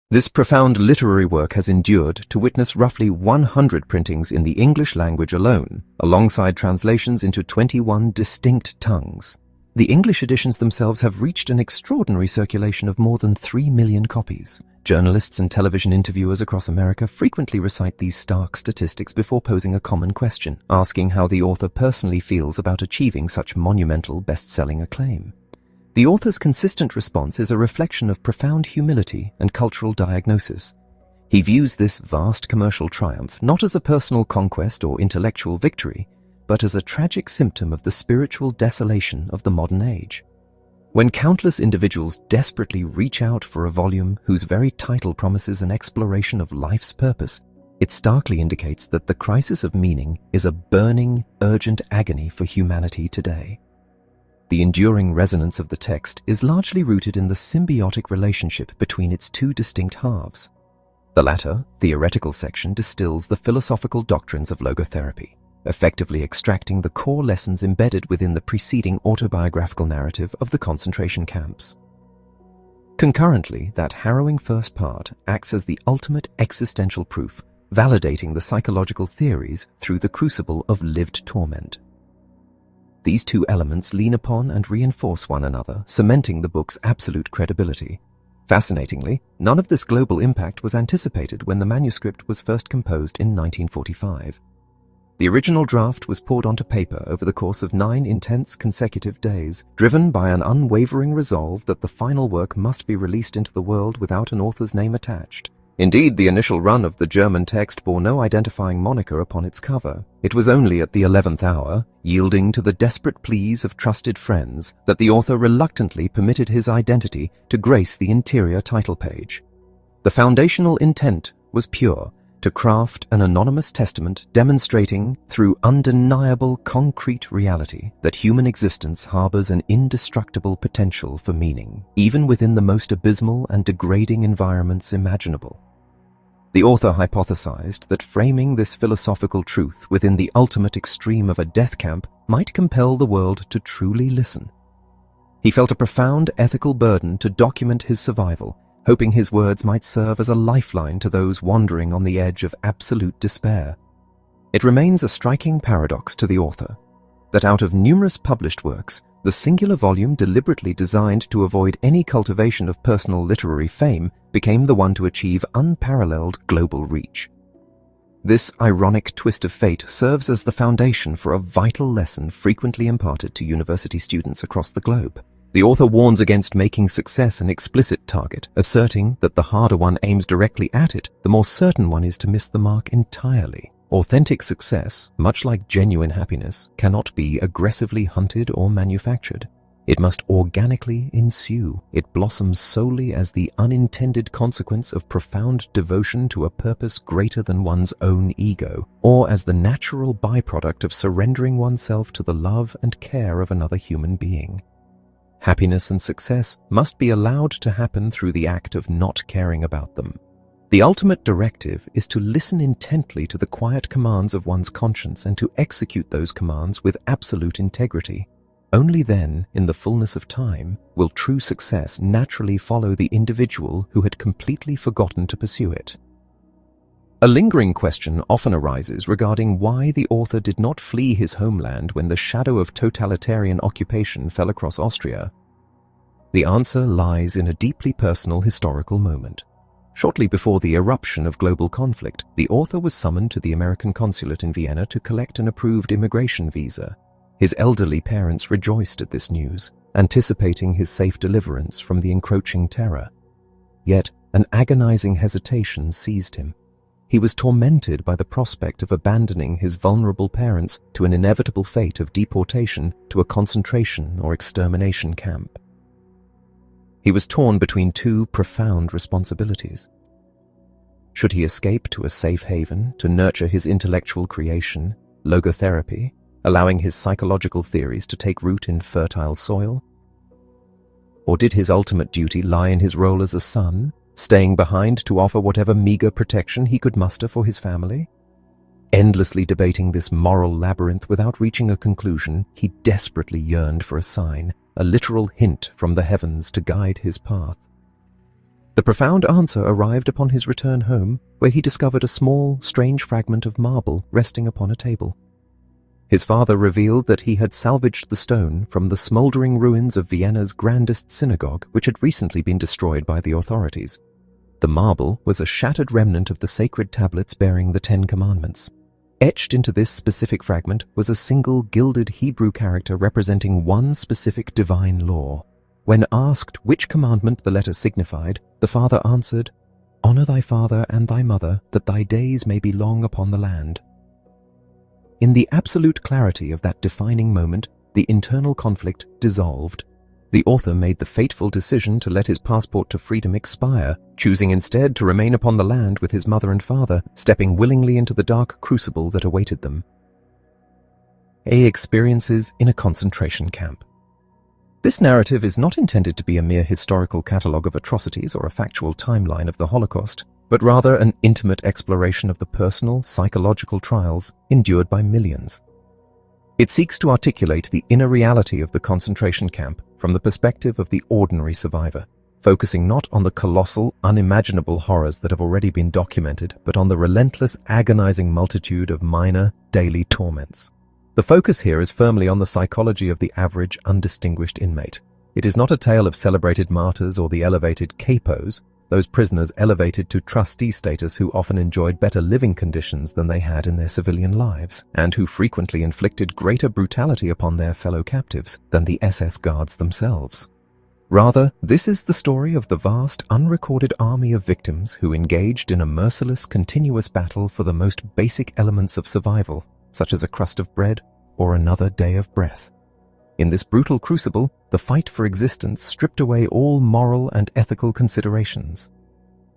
This profound literary work has endured to witness roughly 100 printings in the English language alone, alongside translations into 21 distinct tongues. The English editions themselves have reached an extraordinary circulation of more than 3 million copies. Journalists and television interviewers across America frequently recite these stark statistics before posing a common question, asking how the author personally feels about achieving such monumental best-selling acclaim. The author's consistent response is a reflection of profound humility and cultural diagnosis. He views this vast commercial triumph not as a personal conquest or intellectual victory, but as a tragic symptom of the spiritual desolation of the modern age. When countless individuals desperately reach out for a volume whose very title promises an exploration of life's purpose, it starkly indicates that the crisis of meaning is a burning, urgent agony for humanity today. The enduring resonance of the text is largely rooted in the symbiotic relationship between its two distinct halves. The latter, theoretical section, distills the philosophical doctrines of logotherapy, effectively extracting the core lessons embedded within the preceding autobiographical narrative of the concentration camps. Concurrently, that harrowing first part acts as the ultimate existential proof, validating the psychological theories through the crucible of lived torment. These two elements lean upon and reinforce one another, cementing the book's absolute credibility. Fascinatingly, none of this global impact was anticipated when the manuscript was first composed in 1945. The original draft was poured onto paper over the course of 9 intense consecutive days, driven by an unwavering resolve that the final work must be released into the world without an author's name attached. Indeed, the initial run of the German text bore no identifying moniker upon its cover. It was only at the 11th hour, yielding to the desperate pleas of trusted friends, that the author reluctantly permitted his identity to grace the interior title page. The foundational intent was pure, to craft an anonymous testament demonstrating, through undeniable concrete reality, that human existence harbors an indestructible potential for meaning, even within the most abysmal and degrading environments imaginable. The author hypothesized that framing this philosophical truth within the ultimate extreme of a death camp might compel the world to truly listen. He felt a profound ethical burden to document his survival, hoping his words might serve as a lifeline to those wandering on the edge of absolute despair. It remains a striking paradox to the author that out of numerous published works, the singular volume deliberately designed to avoid any cultivation of personal literary fame became the one to achieve unparalleled global reach. This ironic twist of fate serves as the foundation for a vital lesson frequently imparted to university students across the globe. The author warns against making success an explicit target, asserting that the harder one aims directly at it, the more certain one is to miss the mark entirely. Authentic success, much like genuine happiness, cannot be aggressively hunted or manufactured. It must organically ensue. It blossoms solely as the unintended consequence of profound devotion to a purpose greater than one's own ego, or as the natural byproduct of surrendering oneself to the love and care of another human being. Happiness and success must be allowed to happen through the act of not caring about them. The ultimate directive is to listen intently to the quiet commands of one's conscience and to execute those commands with absolute integrity. Only then, in the fullness of time, will true success naturally follow the individual who had completely forgotten to pursue it. A lingering question often arises regarding why the author did not flee his homeland when the shadow of totalitarian occupation fell across Austria. The answer lies in a deeply personal historical moment. Shortly before the eruption of global conflict, the author was summoned to the American consulate in Vienna to collect an approved immigration visa. His elderly parents rejoiced at this news, anticipating his safe deliverance from the encroaching terror. Yet, an agonizing hesitation seized him. He was tormented by the prospect of abandoning his vulnerable parents to an inevitable fate of deportation to a concentration or extermination camp. He was torn between two profound responsibilities. Should he escape to a safe haven to nurture his intellectual creation, logotherapy, allowing his psychological theories to take root in fertile soil? Or did his ultimate duty lie in his role as a son, staying behind to offer whatever meager protection he could muster for his family? Endlessly debating this moral labyrinth without reaching a conclusion, he desperately yearned for a sign, a literal hint from the heavens to guide his path. The profound answer arrived upon his return home, where he discovered a small, strange fragment of marble resting upon a table. His father revealed that he had salvaged the stone from the smoldering ruins of Vienna's grandest synagogue, which had recently been destroyed by the authorities. The marble was a shattered remnant of the sacred tablets bearing the 10 Commandments. Etched into this specific fragment was a single gilded Hebrew character representing one specific divine law. When asked which commandment the letter signified, the father answered, "Honor thy father and thy mother, that thy days may be long upon the land." In the absolute clarity of that defining moment, the internal conflict dissolved. The author made the fateful decision to let his passport to freedom expire, choosing instead to remain upon the land with his mother and father, stepping willingly into the dark crucible that awaited them. A experiences in a concentration camp. This narrative is not intended to be a mere historical catalogue of atrocities or a factual timeline of the Holocaust, but rather an intimate exploration of the personal, psychological trials endured by millions. It seeks to articulate the inner reality of the concentration camp from the perspective of the ordinary survivor, focusing not on the colossal, unimaginable horrors that have already been documented, but on the relentless, agonizing multitude of minor, daily torments. The focus here is firmly on the psychology of the average, undistinguished inmate. It is not a tale of celebrated martyrs or the elevated capos, those prisoners elevated to trustee status who often enjoyed better living conditions than they had in their civilian lives, and who frequently inflicted greater brutality upon their fellow captives than the SS guards themselves. Rather, this is the story of the vast, unrecorded army of victims who engaged in a merciless, continuous battle for the most basic elements of survival, such as a crust of bread or another day of breath. In this brutal crucible, the fight for existence stripped away all moral and ethical considerations.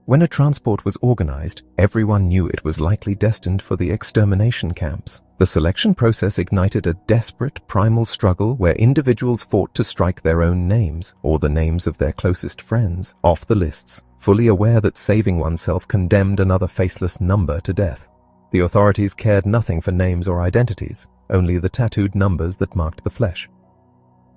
When a transport was organized, everyone knew it was likely destined for the extermination camps. The selection process ignited a desperate, primal struggle where individuals fought to strike their own names, or the names of their closest friends, off the lists, fully aware that saving oneself condemned another faceless number to death. The authorities cared nothing for names or identities, only the tattooed numbers that marked the flesh.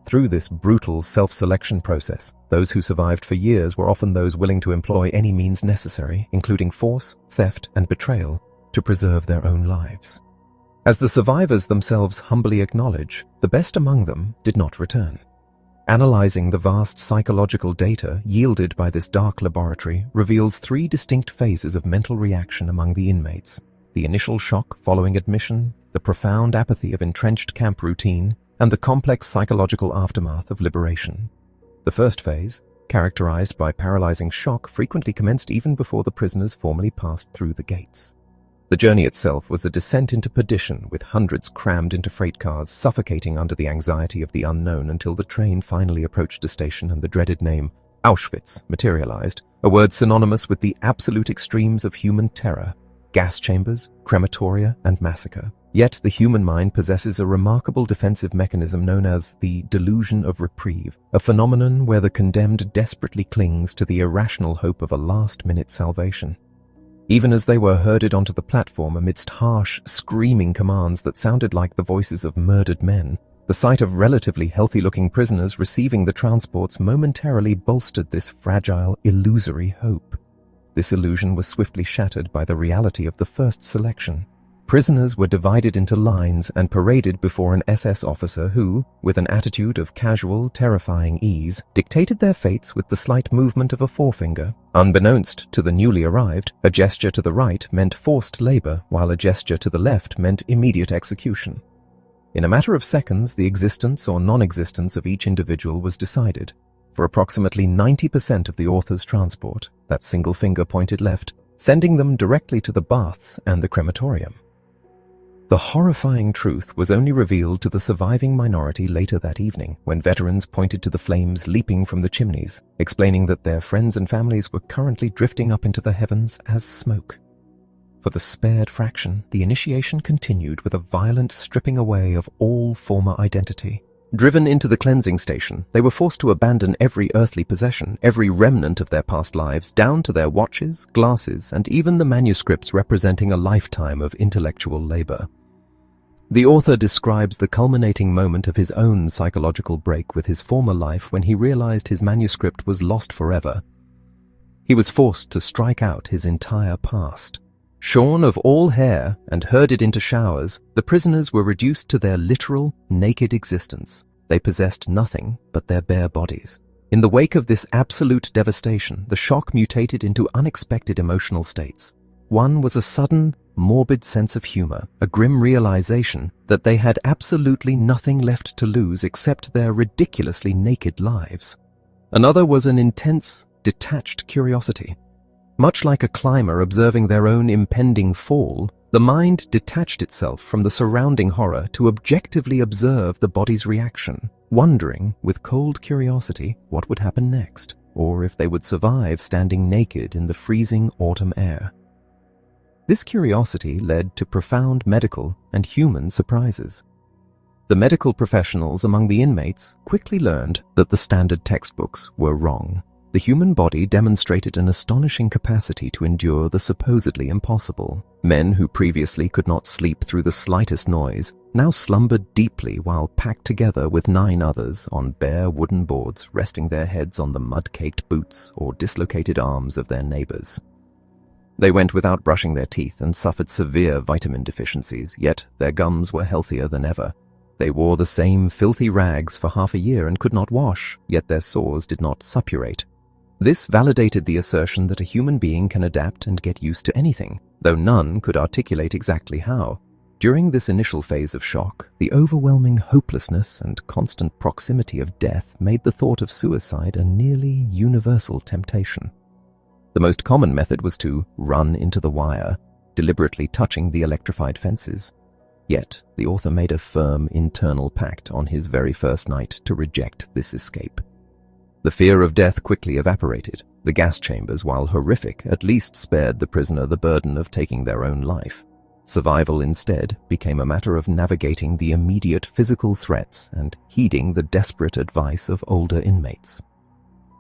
Through this brutal self-selection process, those who survived for years were often those willing to employ any means necessary, including force, theft, and betrayal, to preserve their own lives. As the survivors themselves humbly acknowledge, the best among them did not return. Analyzing the vast psychological data yielded by this dark laboratory reveals 3 distinct phases of mental reaction among the inmates: the initial shock following admission, the profound apathy of entrenched camp routine, and the complex psychological aftermath of liberation. The first phase, characterized by paralyzing shock, frequently commenced even before the prisoners formally passed through the gates. The journey itself was a descent into perdition, with hundreds crammed into freight cars, suffocating under the anxiety of the unknown until the train finally approached a station and the dreaded name Auschwitz materialized, a word synonymous with the absolute extremes of human terror: gas chambers, crematoria, and massacre. Yet the human mind possesses a remarkable defensive mechanism known as the delusion of reprieve, a phenomenon where the condemned desperately clings to the irrational hope of a last-minute salvation. Even as they were herded onto the platform amidst harsh, screaming commands that sounded like the voices of murdered men, the sight of relatively healthy-looking prisoners receiving the transports momentarily bolstered this fragile, illusory hope. This illusion was swiftly shattered by the reality of the first selection. Prisoners were divided into lines and paraded before an SS officer who, with an attitude of casual, terrifying ease, dictated their fates with the slight movement of a forefinger. Unbeknownst to the newly arrived, a gesture to the right meant forced labor, while a gesture to the left meant immediate execution. In a matter of seconds, the existence or non-existence of each individual was decided. For approximately 90% of the author's transport, that single finger pointed left, sending them directly to the baths and the crematorium. The horrifying truth was only revealed to the surviving minority later that evening, when veterans pointed to the flames leaping from the chimneys, explaining that their friends and families were currently drifting up into the heavens as smoke. For the spared fraction, the initiation continued with a violent stripping away of all former identity. Driven into the cleansing station, they were forced to abandon every earthly possession, every remnant of their past lives, down to their watches, glasses, and even the manuscripts representing a lifetime of intellectual labor. The author describes the culminating moment of his own psychological break with his former life when he realized his manuscript was lost forever. He was forced to strike out his entire past. Shorn of all hair and herded into showers, the prisoners were reduced to their literal, naked existence. They possessed nothing but their bare bodies. In the wake of this absolute devastation, the shock mutated into unexpected emotional states. One was a sudden, morbid sense of humor, a grim realization that they had absolutely nothing left to lose except their ridiculously naked lives. Another was an intense, detached curiosity. Much like a climber observing their own impending fall, the mind detached itself from the surrounding horror to objectively observe the body's reaction, wondering with cold curiosity what would happen next, or if they would survive standing naked in the freezing autumn air. This curiosity led to profound medical and human surprises. The medical professionals among the inmates quickly learned that the standard textbooks were wrong. The human body demonstrated an astonishing capacity to endure the supposedly impossible. Men who previously could not sleep through the slightest noise now slumbered deeply while packed together with 9 others on bare wooden boards, resting their heads on the mud-caked boots or dislocated arms of their neighbors. They went without brushing their teeth and suffered severe vitamin deficiencies, yet their gums were healthier than ever. They wore the same filthy rags for half a year and could not wash, yet their sores did not suppurate. This validated the assertion that a human being can adapt and get used to anything, though none could articulate exactly how. During this initial phase of shock, the overwhelming hopelessness and constant proximity of death made the thought of suicide a nearly universal temptation. The most common method was to run into the wire, deliberately touching the electrified fences. Yet, the author made a firm internal pact on his very first night to reject this escape. The fear of death quickly evaporated. The gas chambers, while horrific, at least spared the prisoner the burden of taking their own life. Survival instead became a matter of navigating the immediate physical threats and heeding the desperate advice of older inmates.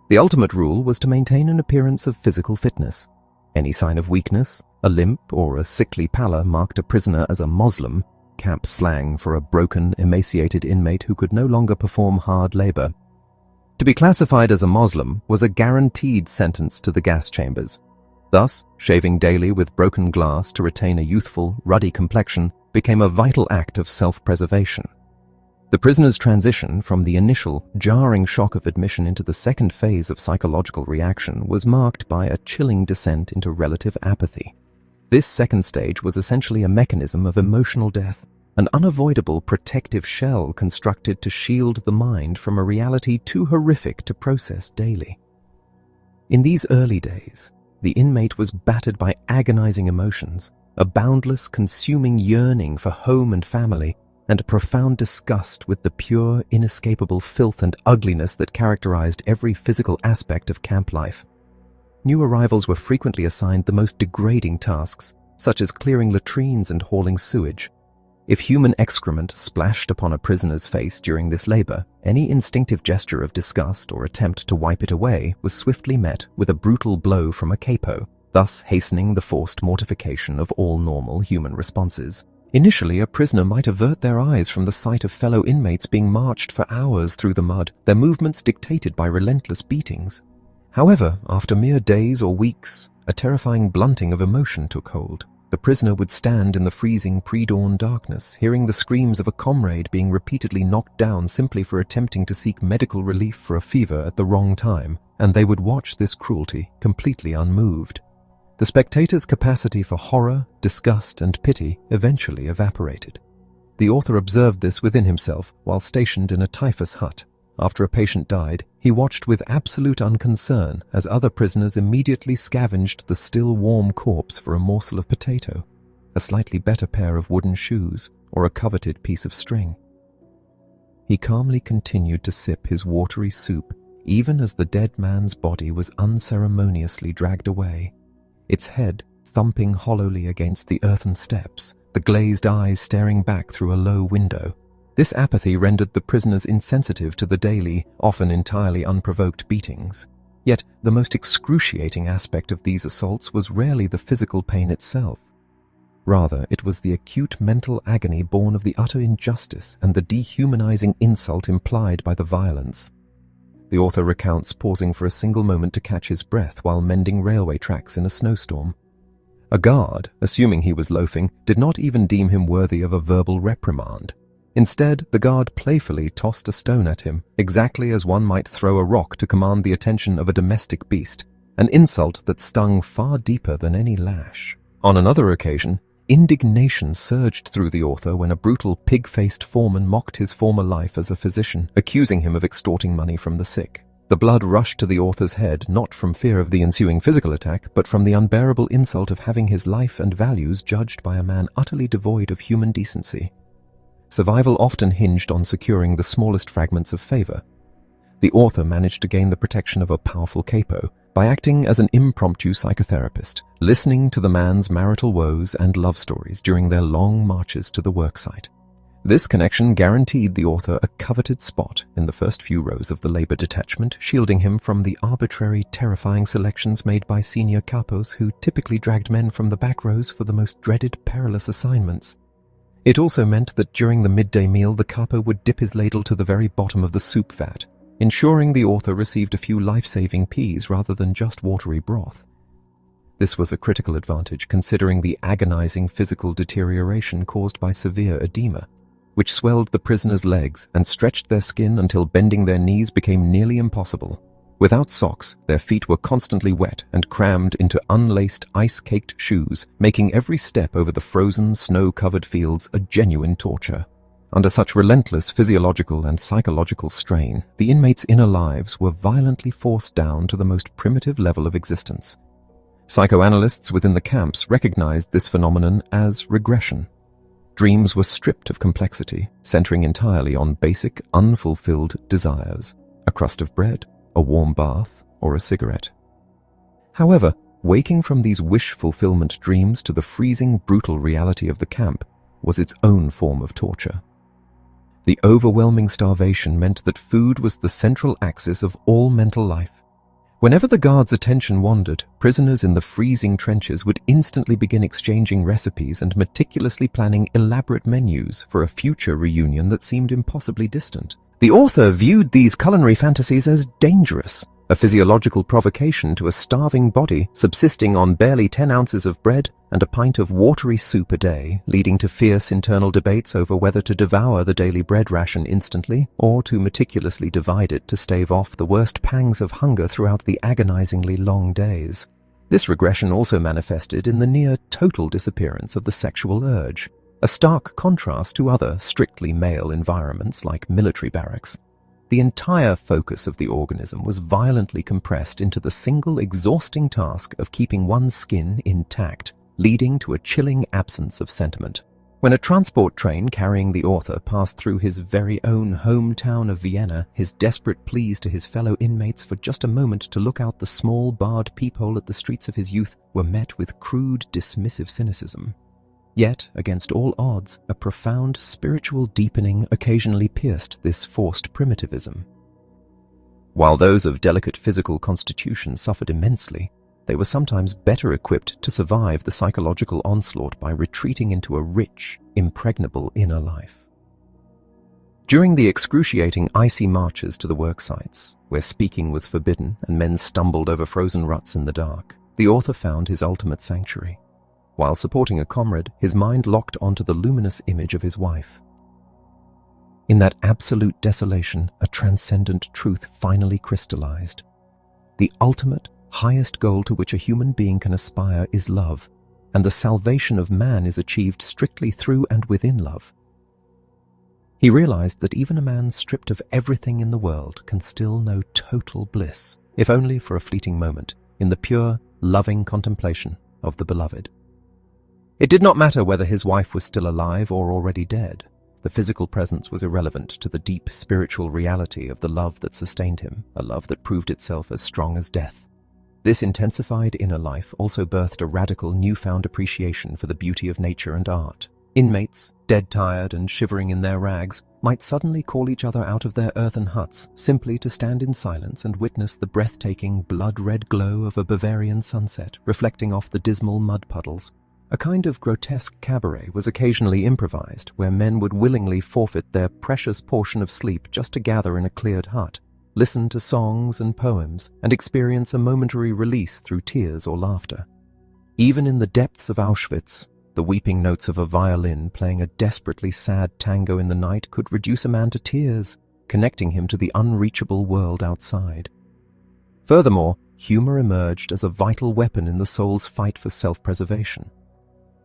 The ultimate rule was to maintain an appearance of physical fitness. Any sign of weakness, a limp, or a sickly pallor marked a prisoner as a Moslem, camp slang for a broken, emaciated inmate who could no longer perform hard labor. To be classified as a Moslem was a guaranteed sentence to the gas chambers. Thus, shaving daily with broken glass to retain a youthful, ruddy complexion became a vital act of self-preservation. The prisoner's transition from the initial, jarring shock of admission into the second phase of psychological reaction was marked by a chilling descent into relative apathy. This second stage was essentially a mechanism of emotional death, an unavoidable protective shell constructed to shield the mind from a reality too horrific to process daily. In these early days, the inmate was battered by agonizing emotions, a boundless, consuming yearning for home and family, and a profound disgust with the pure, inescapable filth and ugliness that characterized every physical aspect of camp life. New arrivals were frequently assigned the most degrading tasks, such as clearing latrines and hauling sewage. If human excrement splashed upon a prisoner's face during this labor, any instinctive gesture of disgust or attempt to wipe it away was swiftly met with a brutal blow from a capo, thus hastening the forced mortification of all normal human responses. Initially, a prisoner might avert their eyes from the sight of fellow inmates being marched for hours through the mud, their movements dictated by relentless beatings. However, after mere days or weeks, a terrifying blunting of emotion took hold. The prisoner would stand in the freezing pre-dawn darkness, hearing the screams of a comrade being repeatedly knocked down simply for attempting to seek medical relief for a fever at the wrong time, and they would watch this cruelty completely unmoved. The spectator's capacity for horror, disgust, and pity eventually evaporated. The author observed this within himself while stationed in a typhus hut. After a patient died, he watched with absolute unconcern as other prisoners immediately scavenged the still warm corpse for a morsel of potato, a slightly better pair of wooden shoes, or a coveted piece of string. He calmly continued to sip his watery soup, even as the dead man's body was unceremoniously dragged away, its head thumping hollowly against the earthen steps, the glazed eyes staring back through a low window. This apathy rendered the prisoners insensitive to the daily, often entirely unprovoked beatings. Yet the most excruciating aspect of these assaults was rarely the physical pain itself. Rather, it was the acute mental agony born of the utter injustice and the dehumanizing insult implied by the violence. the author recounts pausing for a single moment to catch his breath while mending railway tracks in a snowstorm. A guard, assuming he was loafing, did not even deem him worthy of a verbal reprimand. Instead, the guard playfully tossed a stone at him, exactly as one might throw a rock to command the attention of a domestic beast, an insult that stung far deeper than any lash. On another occasion, indignation surged through the author when a brutal pig-faced foreman mocked his former life as a physician, accusing him of extorting money from the sick. The blood rushed to the author's head, not from fear of the ensuing physical attack, but from the unbearable insult of having his life and values judged by a man utterly devoid of human decency. Survival often hinged on securing the smallest fragments of favor. The author managed to gain the protection of a powerful capo by acting as an impromptu psychotherapist, listening to the man's marital woes and love stories during their long marches to the worksite. This connection guaranteed the author a coveted spot in the first few rows of the labor detachment, shielding him from the arbitrary, terrifying selections made by senior capos who typically dragged men from the back rows for the most dreaded, perilous assignments. It also meant that during the midday meal, the capo would dip his ladle to the very bottom of the soup vat, ensuring the author received a few life-saving peas rather than just watery broth. This was a critical advantage considering the agonizing physical deterioration caused by severe edema, which swelled the prisoners' legs and stretched their skin until bending their knees became nearly impossible. Without socks, their feet were constantly wet and crammed into unlaced, ice-caked shoes, making every step over the frozen, snow-covered fields a genuine torture. Under such relentless physiological and psychological strain, the inmates' inner lives were violently forced down to the most primitive level of existence. Psychoanalysts within the camps recognized this phenomenon as regression. Dreams were stripped of complexity, centering entirely on basic, unfulfilled desires: a crust of bread, a warm bath, or a cigarette. However, waking from these wish-fulfillment dreams to the freezing, brutal reality of the camp was its own form of torture. The overwhelming starvation meant that food was the central axis of all mental life. Whenever the guards' attention wandered, prisoners in the freezing trenches would instantly begin exchanging recipes and meticulously planning elaborate menus for a future reunion that seemed impossibly distant. The author viewed these culinary fantasies as dangerous, a physiological provocation to a starving body subsisting on barely 10 ounces of bread and a pint of watery soup a day, leading to fierce internal debates over whether to devour the daily bread ration instantly or to meticulously divide it to stave off the worst pangs of hunger throughout the agonizingly long days. This regression also manifested in the near total disappearance of the sexual urge, a stark contrast to other strictly male environments like military barracks. The entire focus of the organism was violently compressed into the single exhausting task of keeping one's skin intact, leading to a chilling absence of sentiment. When a transport train carrying the author passed through his very own hometown of Vienna, his desperate pleas to his fellow inmates for just a moment to look out the small barred peephole at the streets of his youth were met with crude, dismissive cynicism. Yet, against all odds, a profound spiritual deepening occasionally pierced this forced primitivism. While those of delicate physical constitution suffered immensely, they were sometimes better equipped to survive the psychological onslaught by retreating into a rich, impregnable inner life. During the excruciating icy marches to the work sites, where speaking was forbidden and men stumbled over frozen ruts in the dark, the author found his ultimate sanctuary. While supporting a comrade, his mind locked onto the luminous image of his wife. In that absolute desolation, a transcendent truth finally crystallized. The ultimate, highest goal to which a human being can aspire is love, and the salvation of man is achieved strictly through and within love. He realized that even a man stripped of everything in the world can still know total bliss, if only for a fleeting moment, in the pure, loving contemplation of the beloved. It did not matter whether his wife was still alive or already dead. The physical presence was irrelevant to the deep spiritual reality of the love that sustained him, a love that proved itself as strong as death. This intensified inner life also birthed a radical newfound appreciation for the beauty of nature and art. Inmates, dead tired and shivering in their rags, might suddenly call each other out of their earthen huts simply to stand in silence and witness the breathtaking blood-red glow of a Bavarian sunset reflecting off the dismal mud puddles. A kind of grotesque cabaret was occasionally improvised, where men would willingly forfeit their precious portion of sleep just to gather in a cleared hut. listen to songs and poems, and experience a momentary release through tears or laughter. Even in the depths of Auschwitz, the weeping notes of a violin playing a desperately sad tango in the night could reduce a man to tears, connecting him to the unreachable world outside. Furthermore, humor emerged as a vital weapon in the soul's fight for self-preservation.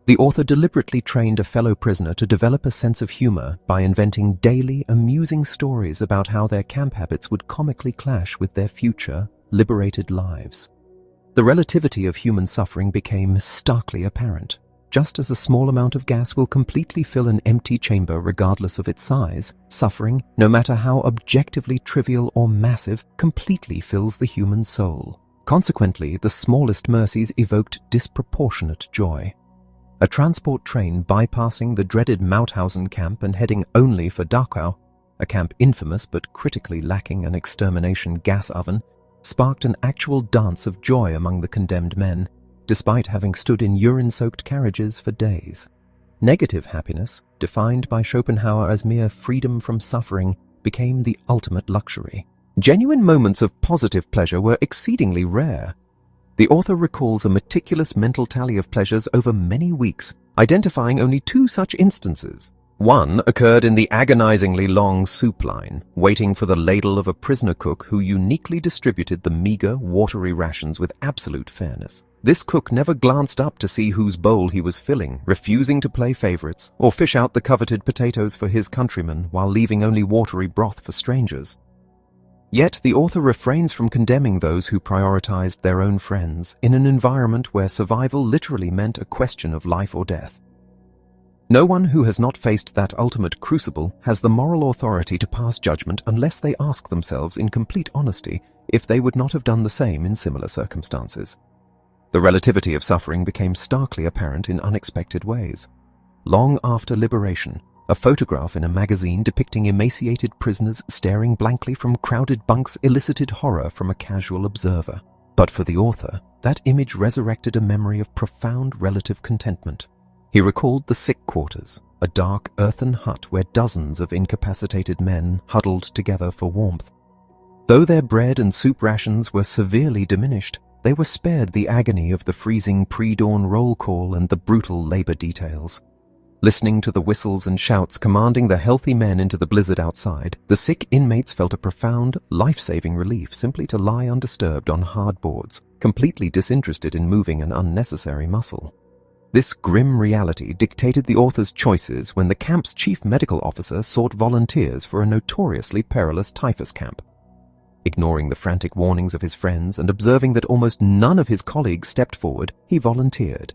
The author deliberately trained a fellow prisoner to develop a sense of humor by inventing daily, amusing stories about how their camp habits would comically clash with their future, liberated lives. The relativity of human suffering became starkly apparent. Just as a small amount of gas will completely fill an empty chamber regardless of its size, suffering, no matter how objectively trivial or massive, completely fills the human soul. Consequently, the smallest mercies evoked disproportionate joy. A transport train bypassing the dreaded Mauthausen camp and heading only for Dachau, a camp infamous but critically lacking an extermination gas oven, sparked an actual dance of joy among the condemned men, despite having stood in urine-soaked carriages for days. Negative happiness, defined by Schopenhauer as mere freedom from suffering, became the ultimate luxury. Genuine moments of positive pleasure were exceedingly rare. The author recalls a meticulous mental tally of pleasures over many weeks, identifying only 2 such instances. One occurred in the agonizingly long soup line, waiting for the ladle of a prisoner cook who uniquely distributed the meager, watery rations with absolute fairness. This cook never glanced up to see whose bowl he was filling, refusing to play favorites or fish out the coveted potatoes for his countrymen while leaving only watery broth for strangers. Yet the author refrains from condemning those who prioritized their own friends in an environment where survival literally meant a question of life or death. No one who has not faced that ultimate crucible has the moral authority to pass judgment unless they ask themselves in complete honesty if they would not have done the same in similar circumstances. The relativity of suffering became starkly apparent in unexpected ways. Long after liberation, a photograph in a magazine depicting emaciated prisoners staring blankly from crowded bunks elicited horror from a casual observer. But for the author, that image resurrected a memory of profound relative contentment. He recalled the sick quarters, a dark earthen hut where dozens of incapacitated men huddled together for warmth. Though their bread and soup rations were severely diminished, they were spared the agony of the freezing pre-dawn roll call and the brutal labor details. Listening to the whistles and shouts commanding the healthy men into the blizzard outside, the sick inmates felt a profound, life-saving relief simply to lie undisturbed on hard boards, completely disinterested in moving an unnecessary muscle. This grim reality dictated the author's choices when the camp's chief medical officer sought volunteers for a notoriously perilous typhus camp. Ignoring the frantic warnings of his friends and observing that almost none of his colleagues stepped forward, he volunteered.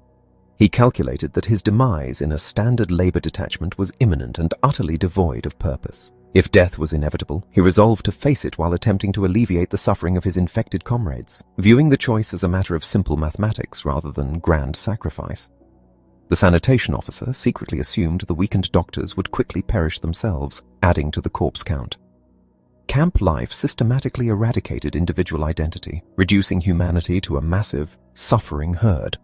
He calculated that his demise in a standard labor detachment was imminent and utterly devoid of purpose. If death was inevitable, he resolved to face it while attempting to alleviate the suffering of his infected comrades, viewing the choice as a matter of simple mathematics rather than grand sacrifice. The sanitation officer secretly assumed the weakened doctors would quickly perish themselves, adding to the corpse count. Camp life systematically eradicated individual identity, reducing humanity to a massive, suffering herd.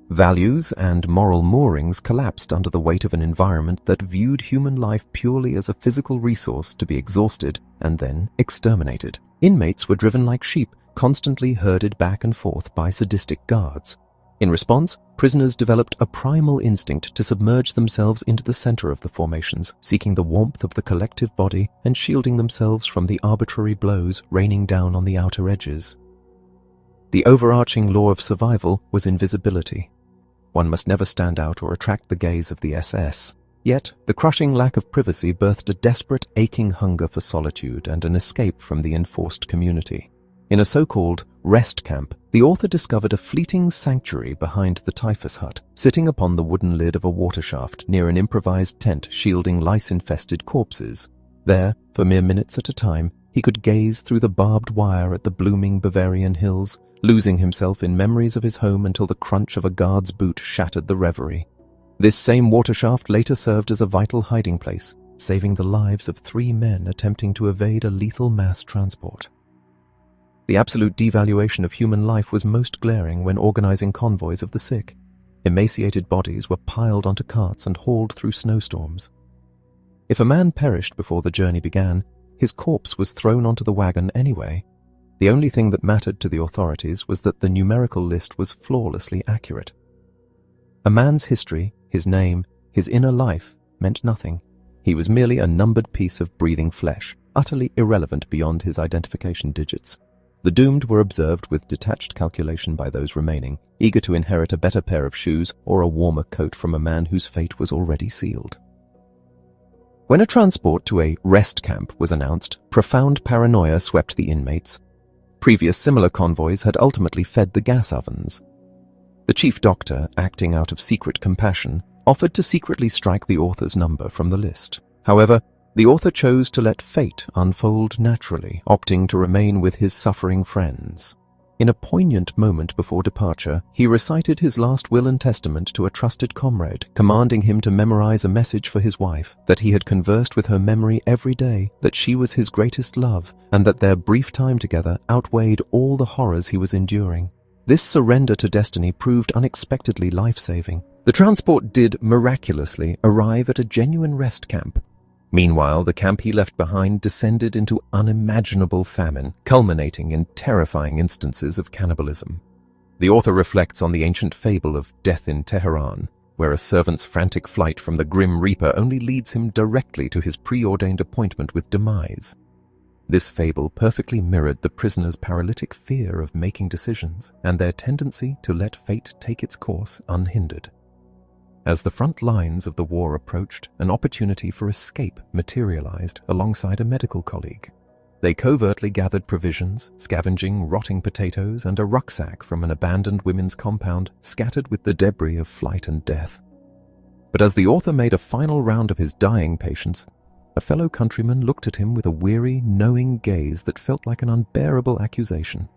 Values and moral moorings collapsed under the weight of an environment that viewed human life purely as a physical resource to be exhausted and then exterminated. Inmates were driven like sheep, constantly herded back and forth by sadistic guards. In response, prisoners developed a primal instinct to submerge themselves into the center of the formations, seeking the warmth of the collective body and shielding themselves from the arbitrary blows raining down on the outer edges. The overarching law of survival was invisibility. One must never stand out or attract the gaze of the SS. Yet, the crushing lack of privacy birthed a desperate, aching hunger for solitude and an escape from the enforced community. In a so-called rest camp, the author discovered a fleeting sanctuary behind the typhus hut, sitting upon the wooden lid of a water shaft near an improvised tent shielding lice-infested corpses. There, for mere minutes at a time, he could gaze through the barbed wire at the blooming Bavarian hills, losing himself in memories of his home until the crunch of a guard's boot shattered the reverie. This same water shaft later served as a vital hiding place, saving the lives of 3 men attempting to evade a lethal mass transport. The absolute devaluation of human life was most glaring when organizing convoys of the sick. Emaciated bodies were piled onto carts and hauled through snowstorms. If a man perished before the journey began, His corpse was thrown onto the wagon anyway. The only thing that mattered to the authorities was that the numerical list was flawlessly accurate. A man's history, his name, his inner life meant nothing. He was merely a numbered piece of breathing flesh, utterly irrelevant beyond his identification digits. The doomed were observed with detached calculation by those remaining, eager to inherit a better pair of shoes or a warmer coat from a man whose fate was already sealed. When a transport to a rest camp was announced, profound paranoia swept the inmates. Previous similar convoys had ultimately fed the gas ovens. The chief doctor, acting out of secret compassion, offered to secretly strike the author's number from the list. However, the author chose to let fate unfold naturally, opting to remain with his suffering friends. In a poignant moment before departure, he recited his last will and testament to a trusted comrade, commanding him to memorize a message for his wife, that he had conversed with her memory every day, that she was his greatest love, and that their brief time together outweighed all the horrors he was enduring. This surrender to destiny proved unexpectedly life-saving. The transport did miraculously arrive at a genuine rest camp. Meanwhile, the camp he left behind descended into unimaginable famine, culminating in terrifying instances of cannibalism. The author reflects on the ancient fable of death in Tehran, where a servant's frantic flight from the grim reaper only leads him directly to his preordained appointment with demise. This fable perfectly mirrored the prisoners' paralytic fear of making decisions and their tendency to let fate take its course unhindered. As the front lines of the war approached, an opportunity for escape materialized alongside a medical colleague. They covertly gathered provisions, scavenging rotting potatoes and a rucksack from an abandoned women's compound scattered with the debris of flight and death. But as the author made a final round of his dying patients, a fellow countryman looked at him with a weary, knowing gaze that felt like an unbearable accusation.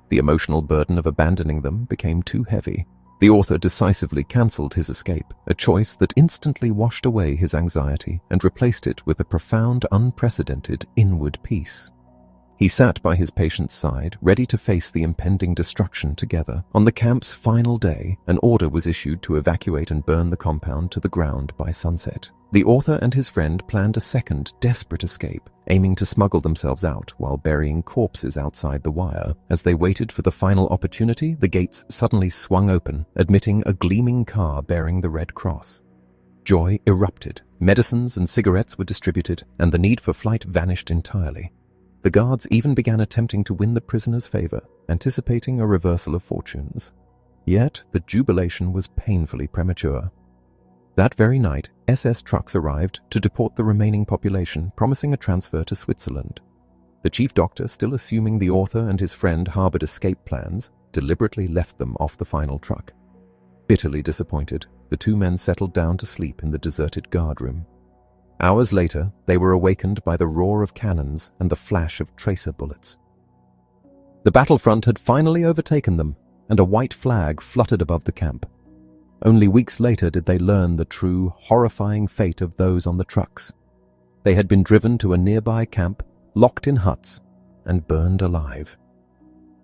The emotional burden of abandoning them became too heavy. The author decisively cancelled his escape, a choice that instantly washed away his anxiety and replaced it with a profound, unprecedented inward peace. He sat by his patient's side, ready to face the impending destruction together. On the camp's final day, an order was issued to evacuate and burn the compound to the ground by sunset. The author and his friend planned a second, desperate escape, aiming to smuggle themselves out while burying corpses outside the wire. As they waited for the final opportunity, the gates suddenly swung open, admitting a gleaming car bearing the Red Cross. Joy erupted, medicines and cigarettes were distributed, and the need for flight vanished entirely. The guards even began attempting to win the prisoners' favor, anticipating a reversal of fortunes. Yet the jubilation was painfully premature. That very night, SS trucks arrived to deport the remaining population, promising a transfer to Switzerland. The chief doctor, still assuming the author and his friend harbored escape plans, deliberately left them off the final truck. Bitterly disappointed, the two men settled down to sleep in the deserted guardroom. Hours later, they were awakened by the roar of cannons and the flash of tracer bullets. The battlefront had finally overtaken them, and a white flag fluttered above the camp. Only weeks later did they learn the true, horrifying fate of those on the trucks. They had been driven to a nearby camp, locked in huts, and burned alive.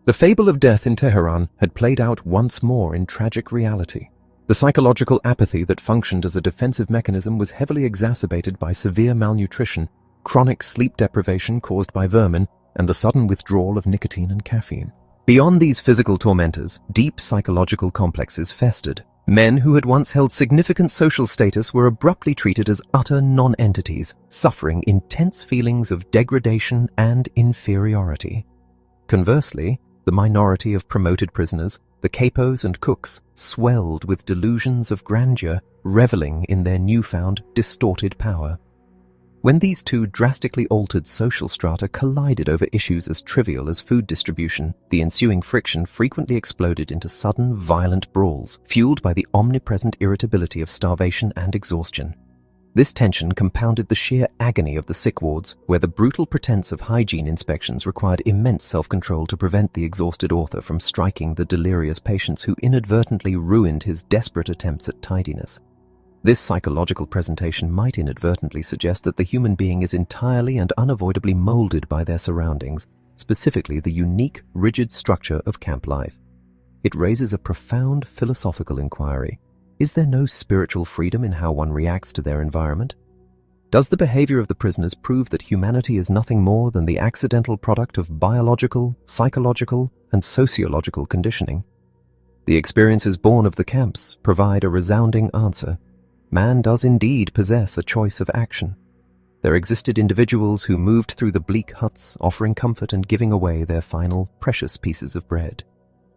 The fable of death in Tehran had played out once more in tragic reality. The psychological apathy that functioned as a defensive mechanism was heavily exacerbated by severe malnutrition, chronic sleep deprivation caused by vermin, and the sudden withdrawal of nicotine and caffeine. Beyond these physical tormentors, deep psychological complexes festered. Men who had once held significant social status were abruptly treated as utter non-entities, suffering intense feelings of degradation and inferiority. Conversely, the minority of promoted prisoners, the capos and cooks, swelled with delusions of grandeur, reveling in their newfound, distorted power. When these two drastically altered social strata collided over issues as trivial as food distribution, the ensuing friction frequently exploded into sudden, violent brawls, fueled by the omnipresent irritability of starvation and exhaustion. This tension compounded the sheer agony of the sick wards, where the brutal pretense of hygiene inspections required immense self-control to prevent the exhausted author from striking the delirious patients who inadvertently ruined his desperate attempts at tidiness. This psychological presentation might inadvertently suggest that the human being is entirely and unavoidably molded by their surroundings, specifically the unique, rigid structure of camp life. It raises a profound philosophical inquiry. Is there no spiritual freedom in how one reacts to their environment? Does the behavior of the prisoners prove that humanity is nothing more than the accidental product of biological, psychological, and sociological conditioning? The experiences born of the camps provide a resounding answer. Man does indeed possess a choice of action. There existed individuals who moved through the bleak huts, offering comfort and giving away their final precious pieces of bread.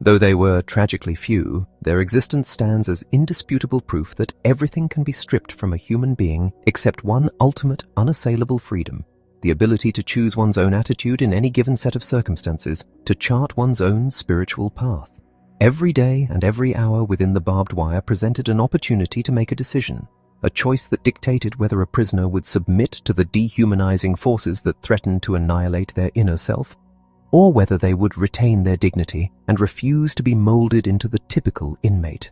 Though they were tragically few, their existence stands as indisputable proof that everything can be stripped from a human being except one ultimate, unassailable freedom, the ability to choose one's own attitude in any given set of circumstances, to chart one's own spiritual path. Every day and every hour within the barbed wire presented an opportunity to make a decision, a choice that dictated whether a prisoner would submit to the dehumanizing forces that threatened to annihilate their inner self, or whether they would retain their dignity and refuse to be molded into the typical inmate.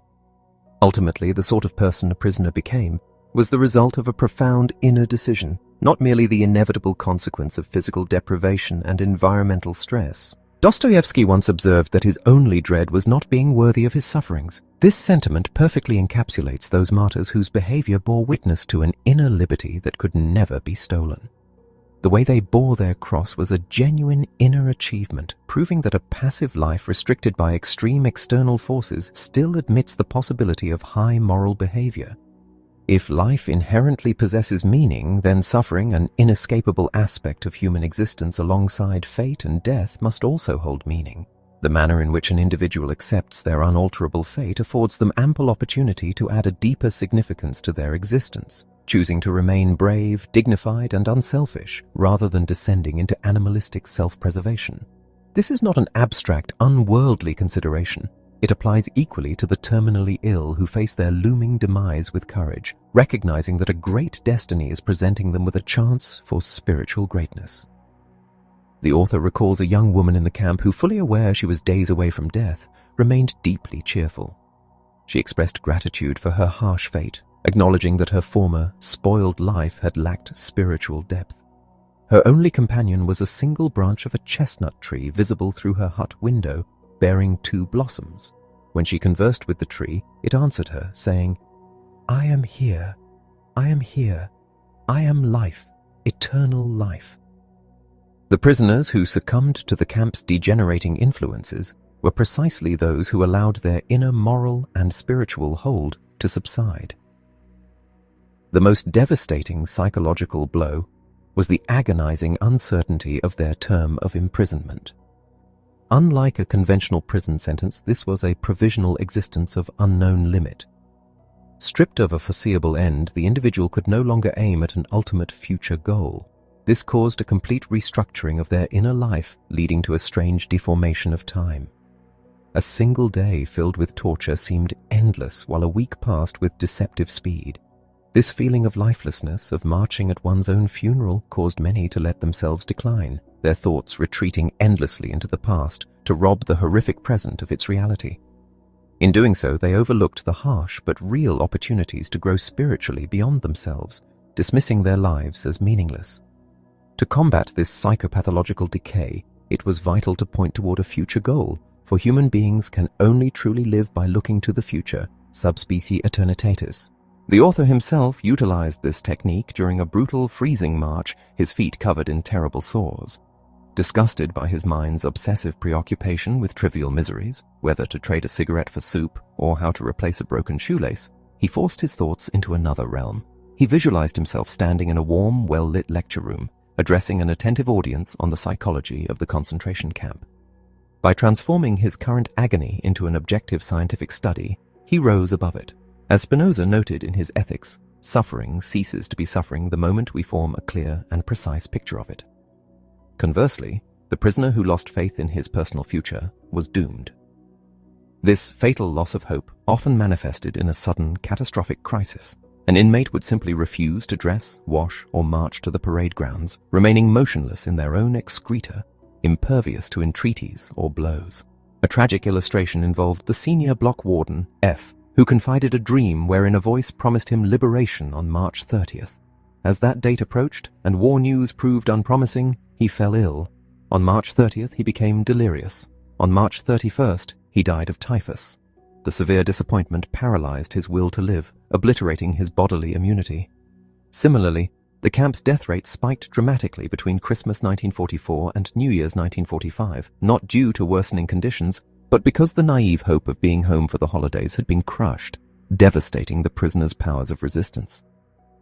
Ultimately, the sort of person a prisoner became was the result of a profound inner decision, not merely the inevitable consequence of physical deprivation and environmental stress. Dostoevsky once observed that his only dread was not being worthy of his sufferings. This sentiment perfectly encapsulates those martyrs whose behavior bore witness to an inner liberty that could never be stolen. The way they bore their cross was a genuine inner achievement, proving that a passive life restricted by extreme external forces still admits the possibility of high moral behavior. If life inherently possesses meaning, then suffering, an inescapable aspect of human existence alongside fate and death, must also hold meaning. The manner in which an individual accepts their unalterable fate affords them ample opportunity to add a deeper significance to their existence, choosing to remain brave, dignified, and unselfish, rather than descending into animalistic self-preservation. This is not an abstract, unworldly consideration. It applies equally to the terminally ill who face their looming demise with courage, recognizing that a great destiny is presenting them with a chance for spiritual greatness. The author recalls a young woman in the camp who, fully aware she was days away from death, remained deeply cheerful. She expressed gratitude for her harsh fate, acknowledging that her former, spoiled life had lacked spiritual depth. Her only companion was a single branch of a chestnut tree visible through her hut window, bearing 2 blossoms. When she conversed with the tree, it answered her, saying, "I am here, I am here, I am life, eternal life." The prisoners who succumbed to the camp's degenerating influences were precisely those who allowed their inner moral and spiritual hold to subside. The most devastating psychological blow was the agonizing uncertainty of their term of imprisonment. Unlike a conventional prison sentence, this was a provisional existence of unknown limit. Stripped of a foreseeable end, the individual could no longer aim at an ultimate future goal. This caused a complete restructuring of their inner life, leading to a strange deformation of time. A single day filled with torture seemed endless, while a week passed with deceptive speed. This feeling of lifelessness, of marching at one's own funeral, caused many to let themselves decline, their thoughts retreating endlessly into the past to rob the horrific present of its reality. In doing so, they overlooked the harsh but real opportunities to grow spiritually beyond themselves, dismissing their lives as meaningless. To combat this psychopathological decay, it was vital to point toward a future goal, for human beings can only truly live by looking to the future, subspecie aeternitatis. The author himself utilized this technique during a brutal freezing march, his feet covered in terrible sores. Disgusted by his mind's obsessive preoccupation with trivial miseries, whether to trade a cigarette for soup or how to replace a broken shoelace, he forced his thoughts into another realm. He visualized himself standing in a warm, well-lit lecture room, addressing an attentive audience on the psychology of the concentration camp. By transforming his current agony into an objective scientific study, he rose above it. As Spinoza noted in his Ethics, suffering ceases to be suffering the moment we form a clear and precise picture of it. Conversely, the prisoner who lost faith in his personal future was doomed. This fatal loss of hope often manifested in a sudden, catastrophic crisis. An inmate would simply refuse to dress, wash, or march to the parade grounds, remaining motionless in their own excreta, impervious to entreaties or blows. A tragic illustration involved the senior block warden, F., who confided a dream wherein a voice promised him liberation on March 30th. As that date approached and war news proved unpromising, he fell ill. On March 30th, he became delirious. On March 31st, he died of typhus. The severe disappointment paralyzed his will to live, obliterating his bodily immunity. Similarly, The camp's death rate spiked dramatically between Christmas 1944 and New Year's 1945, not due to worsening conditions, but because the naive hope of being home for the holidays had been crushed, devastating the prisoners' powers of resistance.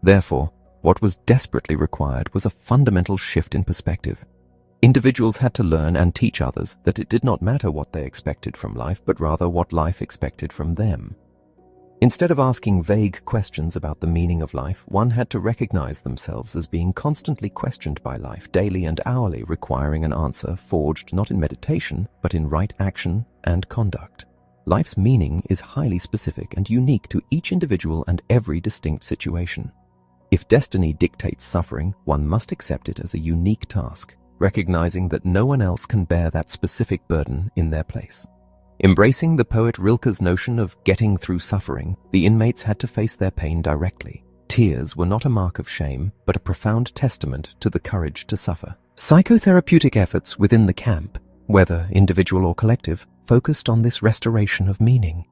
Therefore, what was desperately required was a fundamental shift in perspective. Individuals had to learn and teach others that it did not matter what they expected from life, but rather what life expected from them. Instead of asking vague questions about the meaning of life, one had to recognize themselves as being constantly questioned by life, daily and hourly, requiring an answer forged not in meditation, but in right action and conduct. Life's meaning is highly specific and unique to each individual and every distinct situation. If destiny dictates suffering, one must accept it as a unique task, recognizing that no one else can bear that specific burden in their place. Embracing the poet Rilke's notion of getting through suffering, the inmates had to face their pain directly. Tears were not a mark of shame, but a profound testament to the courage to suffer. Psychotherapeutic efforts within the camp, whether individual or collective, focused on this restoration of meaning.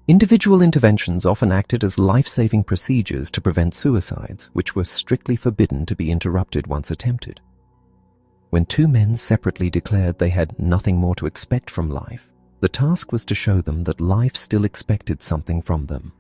Individual interventions often acted as life-saving procedures to prevent suicides, which were strictly forbidden to be interrupted once attempted. When two men separately declared they had nothing more to expect from life, the task was to show them that life still expected something from them.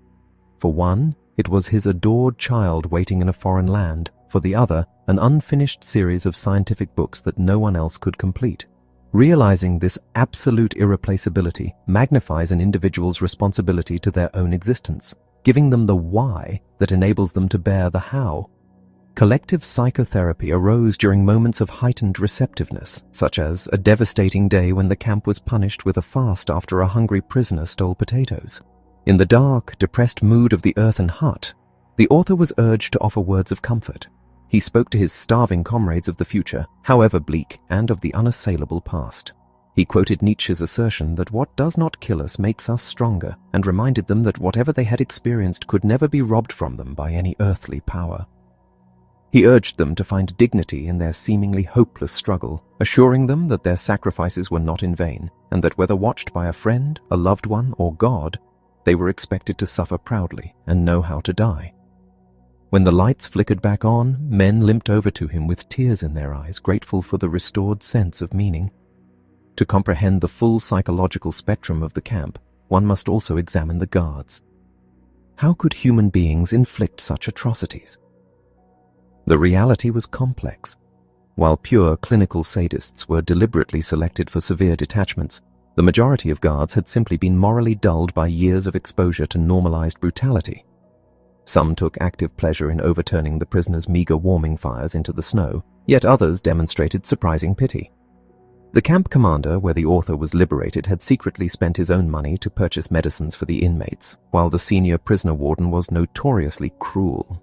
For one, it was his adored child waiting in a foreign land. For the other, an unfinished series of scientific books that no one else could complete. Realizing this absolute irreplaceability magnifies an individual's responsibility to their own existence, giving them the why that enables them to bear the how. Collective psychotherapy arose during moments of heightened receptiveness, such as a devastating day when the camp was punished with a fast after a hungry prisoner stole potatoes. In the dark, depressed mood of the earthen hut, the author was urged to offer words of comfort. He spoke to his starving comrades of the future, however bleak, and of the unassailable past. He quoted Nietzsche's assertion that what does not kill us makes us stronger, and reminded them that whatever they had experienced could never be robbed from them by any earthly power. He urged them to find dignity in their seemingly hopeless struggle, assuring them that their sacrifices were not in vain, and that whether watched by a friend, a loved one, or God, they were expected to suffer proudly and know how to die. When the lights flickered back on, men limped over to him with tears in their eyes, grateful for the restored sense of meaning. To comprehend the full psychological spectrum of the camp, one must also examine the guards. How could human beings inflict such atrocities? The reality was complex. While pure clinical sadists were deliberately selected for severe detachments, the majority of guards had simply been morally dulled by years of exposure to normalized brutality. Some took active pleasure in overturning the prisoners' meager warming fires into the snow, yet others demonstrated surprising pity. The camp commander, where the author was liberated, had secretly spent his own money to purchase medicines for the inmates, while the senior prisoner warden was notoriously cruel.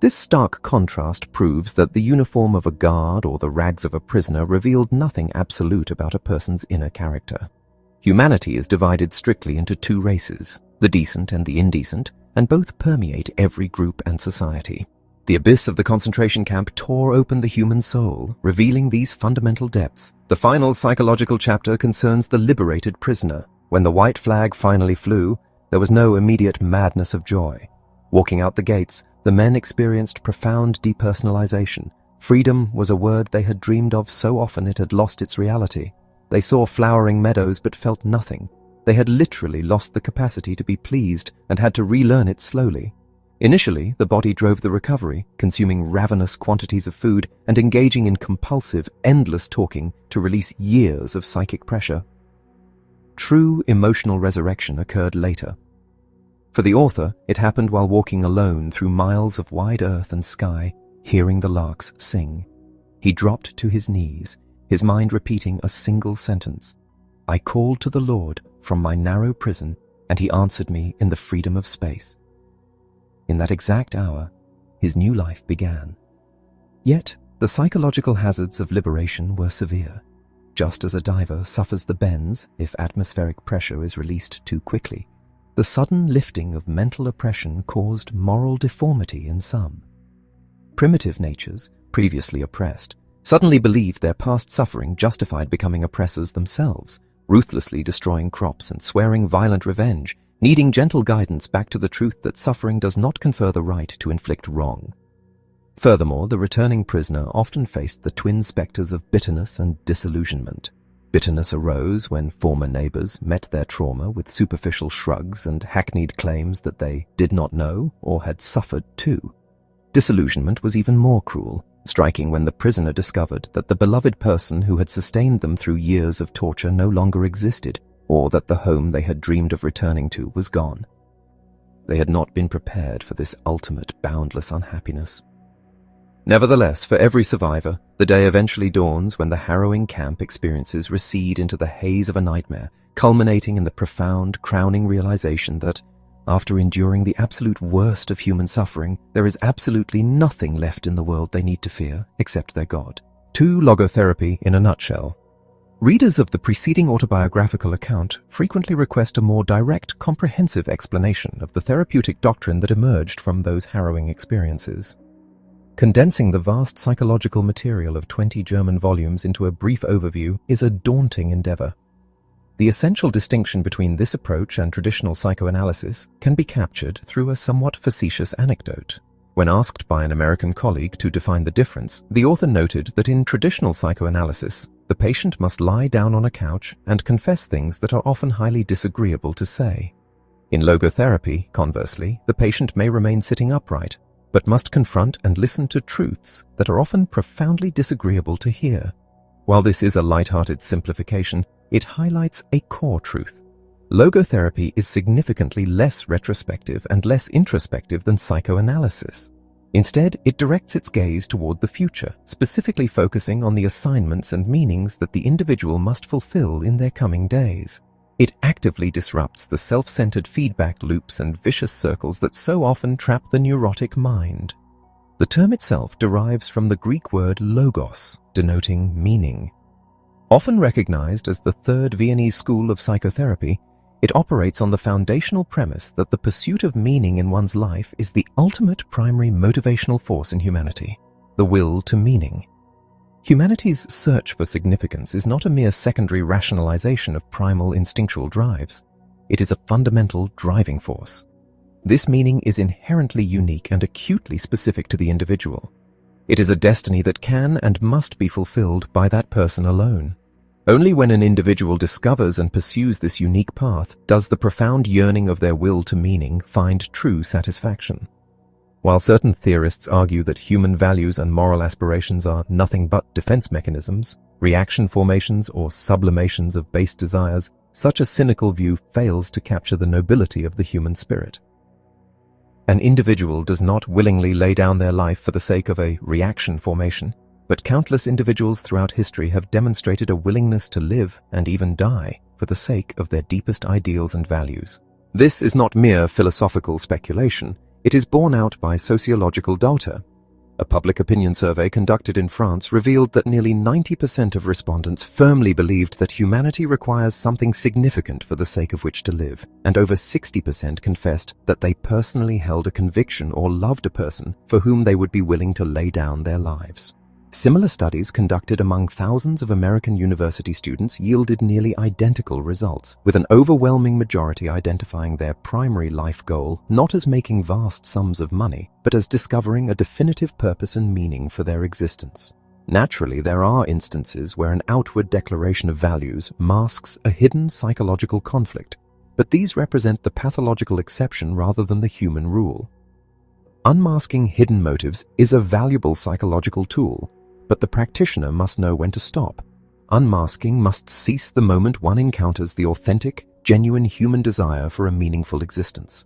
This stark contrast proves that the uniform of a guard or the rags of a prisoner revealed nothing absolute about a person's inner character. Humanity is divided strictly into two races, the decent and the indecent, and both permeate every group and society. The abyss of the concentration camp tore open the human soul, revealing these fundamental depths. The final psychological chapter concerns the liberated prisoner. When the white flag finally flew, there was no immediate madness of joy. Walking out the gates, the men experienced profound depersonalization. Freedom was a word they had dreamed of so often it had lost its reality. They saw flowering meadows but felt nothing. They had literally lost the capacity to be pleased and had to relearn it slowly. Initially, the body drove the recovery, consuming ravenous quantities of food and engaging in compulsive, endless talking to release years of psychic pressure. True emotional resurrection occurred later. For the author, it happened while walking alone through miles of wide earth and sky, hearing the larks sing. He dropped to his knees, his mind repeating a single sentence. I called to the Lord from my narrow prison, and he answered me in the freedom of space. In that exact hour, his new life began. Yet, the psychological hazards of liberation were severe. Just as a diver suffers the bends if atmospheric pressure is released too quickly, the sudden lifting of mental oppression caused moral deformity in some. Primitive natures, previously oppressed, suddenly believed their past suffering justified becoming oppressors themselves, ruthlessly destroying crops and swearing violent revenge, needing gentle guidance back to the truth that suffering does not confer the right to inflict wrong. Furthermore, the returning prisoner often faced the twin specters of bitterness and disillusionment. Bitterness arose when former neighbors met their trauma with superficial shrugs and hackneyed claims that they did not know or had suffered too. Disillusionment was even more cruel, striking when the prisoner discovered that the beloved person who had sustained them through years of torture no longer existed, or that the home they had dreamed of returning to was gone. They had not been prepared for this ultimate, boundless unhappiness. Nevertheless, for every survivor, the day eventually dawns when the harrowing camp experiences recede into the haze of a nightmare, culminating in the profound, crowning realization that, after enduring the absolute worst of human suffering, there is absolutely nothing left in the world they need to fear except their God. 2. Logotherapy in a nutshell. Readers of the preceding autobiographical account frequently request a more direct, comprehensive explanation of the therapeutic doctrine that emerged from those harrowing experiences. Condensing the vast psychological material of 20 German volumes into a brief overview is a daunting endeavor. The essential distinction between this approach and traditional psychoanalysis can be captured through a somewhat facetious anecdote. When asked by an American colleague to define the difference, the author noted that in traditional psychoanalysis, the patient must lie down on a couch and confess things that are often highly disagreeable to say. In logotherapy, conversely, the patient may remain sitting upright, but must confront and listen to truths that are often profoundly disagreeable to hear. While this is a light-hearted simplification, it highlights a core truth. Logotherapy is significantly less retrospective and less introspective than psychoanalysis. Instead, it directs its gaze toward the future, specifically focusing on the assignments and meanings that the individual must fulfill in their coming days. It actively disrupts the self-centered feedback loops and vicious circles that so often trap the neurotic mind. The term itself derives from the Greek word logos, denoting meaning. Often recognized as the third Viennese school of psychotherapy, it operates on the foundational premise that the pursuit of meaning in one's life is the ultimate primary motivational force in humanity, the will to meaning. Humanity's search for significance is not a mere secondary rationalization of primal instinctual drives. It is a fundamental driving force. This meaning is inherently unique and acutely specific to the individual. It is a destiny that can and must be fulfilled by that person alone. Only when an individual discovers and pursues this unique path does the profound yearning of their will to meaning find true satisfaction. While certain theorists argue that human values and moral aspirations are nothing but defense mechanisms, reaction formations, or sublimations of base desires, such a cynical view fails to capture the nobility of the human spirit. An individual does not willingly lay down their life for the sake of a reaction formation, but countless individuals throughout history have demonstrated a willingness to live and even die for the sake of their deepest ideals and values. This is not mere philosophical speculation. It is borne out by sociological data. A public opinion survey conducted in France revealed that nearly 90% of respondents firmly believed that humanity requires something significant for the sake of which to live, and over 60% confessed that they personally held a conviction or loved a person for whom they would be willing to lay down their lives. Similar studies conducted among thousands of American university students yielded nearly identical results, with an overwhelming majority identifying their primary life goal not as making vast sums of money, but as discovering a definitive purpose and meaning for their existence. Naturally, there are instances where an outward declaration of values masks a hidden psychological conflict, but these represent the pathological exception rather than the human rule. Unmasking hidden motives is a valuable psychological tool, but the practitioner must know when to stop. Unmasking must cease the moment one encounters the authentic, genuine human desire for a meaningful existence.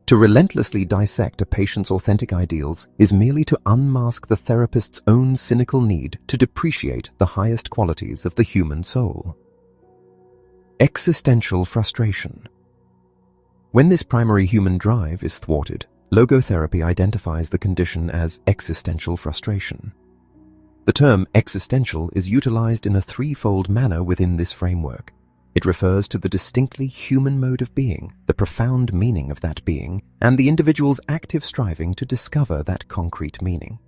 To relentlessly dissect a patient's authentic ideals is merely to unmask the therapist's own cynical need to depreciate the highest qualities of the human soul. Existential frustration. When this primary human drive is thwarted, logotherapy identifies the condition as existential frustration. The term existential is utilized in a threefold manner within this framework. It refers to the distinctly human mode of being, the profound meaning of that being, and the individual's active striving to discover that concrete meaning.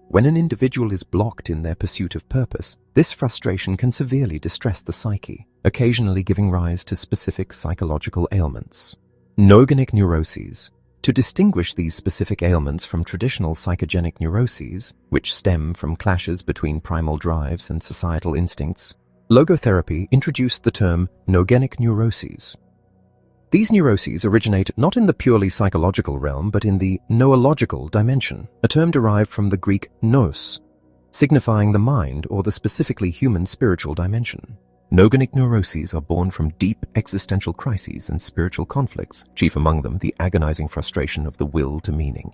When an individual is blocked in their pursuit of purpose, this frustration can severely distress the psyche, occasionally giving rise to specific psychological ailments. Neurogenic neuroses. To distinguish these specific ailments from traditional psychogenic neuroses, which stem from clashes between primal drives and societal instincts, logotherapy introduced the term neurogenic neuroses. These neuroses originate not in the purely psychological realm, but in the noological dimension, a term derived from the Greek nous, signifying the mind or the specifically human spiritual dimension. Neurogenic neuroses are born from deep existential crises and spiritual conflicts, chief among them the agonizing frustration of the will to meaning.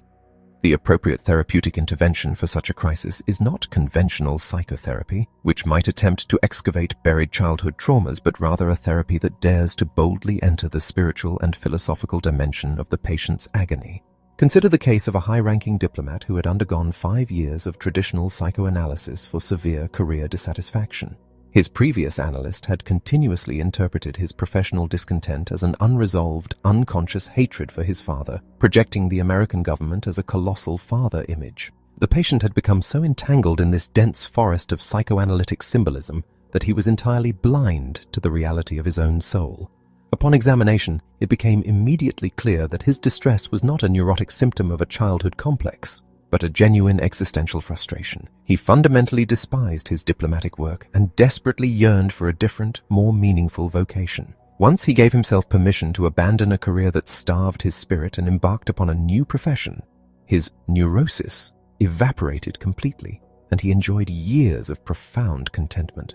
The appropriate therapeutic intervention for such a crisis is not conventional psychotherapy, which might attempt to excavate buried childhood traumas, but rather a therapy that dares to boldly enter the spiritual and philosophical dimension of the patient's agony. Consider the case of a high-ranking diplomat who had undergone 5 years of traditional psychoanalysis for severe career dissatisfaction. His previous analyst had continuously interpreted his professional discontent as an unresolved, unconscious hatred for his father, projecting the American government as a colossal father image. The patient had become so entangled in this dense forest of psychoanalytic symbolism that he was entirely blind to the reality of his own soul. Upon examination, it became immediately clear that his distress was not a neurotic symptom of a childhood complex, but a genuine existential frustration. He fundamentally despised his diplomatic work and desperately yearned for a different, more meaningful vocation. Once he gave himself permission to abandon a career that starved his spirit and embarked upon a new profession, his neurosis evaporated completely, and he enjoyed years of profound contentment.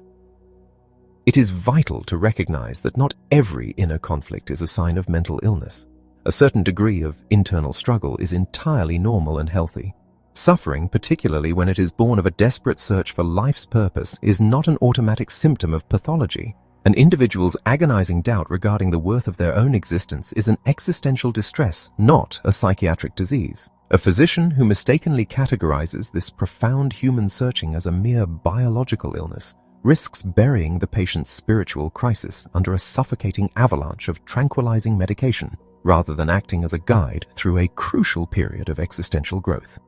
It is vital to recognize that not every inner conflict is a sign of mental illness. A certain degree of internal struggle is entirely normal and healthy. Suffering, particularly when it is born of a desperate search for life's purpose, is not an automatic symptom of pathology. An individual's agonizing doubt regarding the worth of their own existence is an existential distress, not a psychiatric disease. A physician who mistakenly categorizes this profound human searching as a mere biological illness risks burying the patient's spiritual crisis under a suffocating avalanche of tranquilizing medication, rather than acting as a guide through a crucial period of existential growth.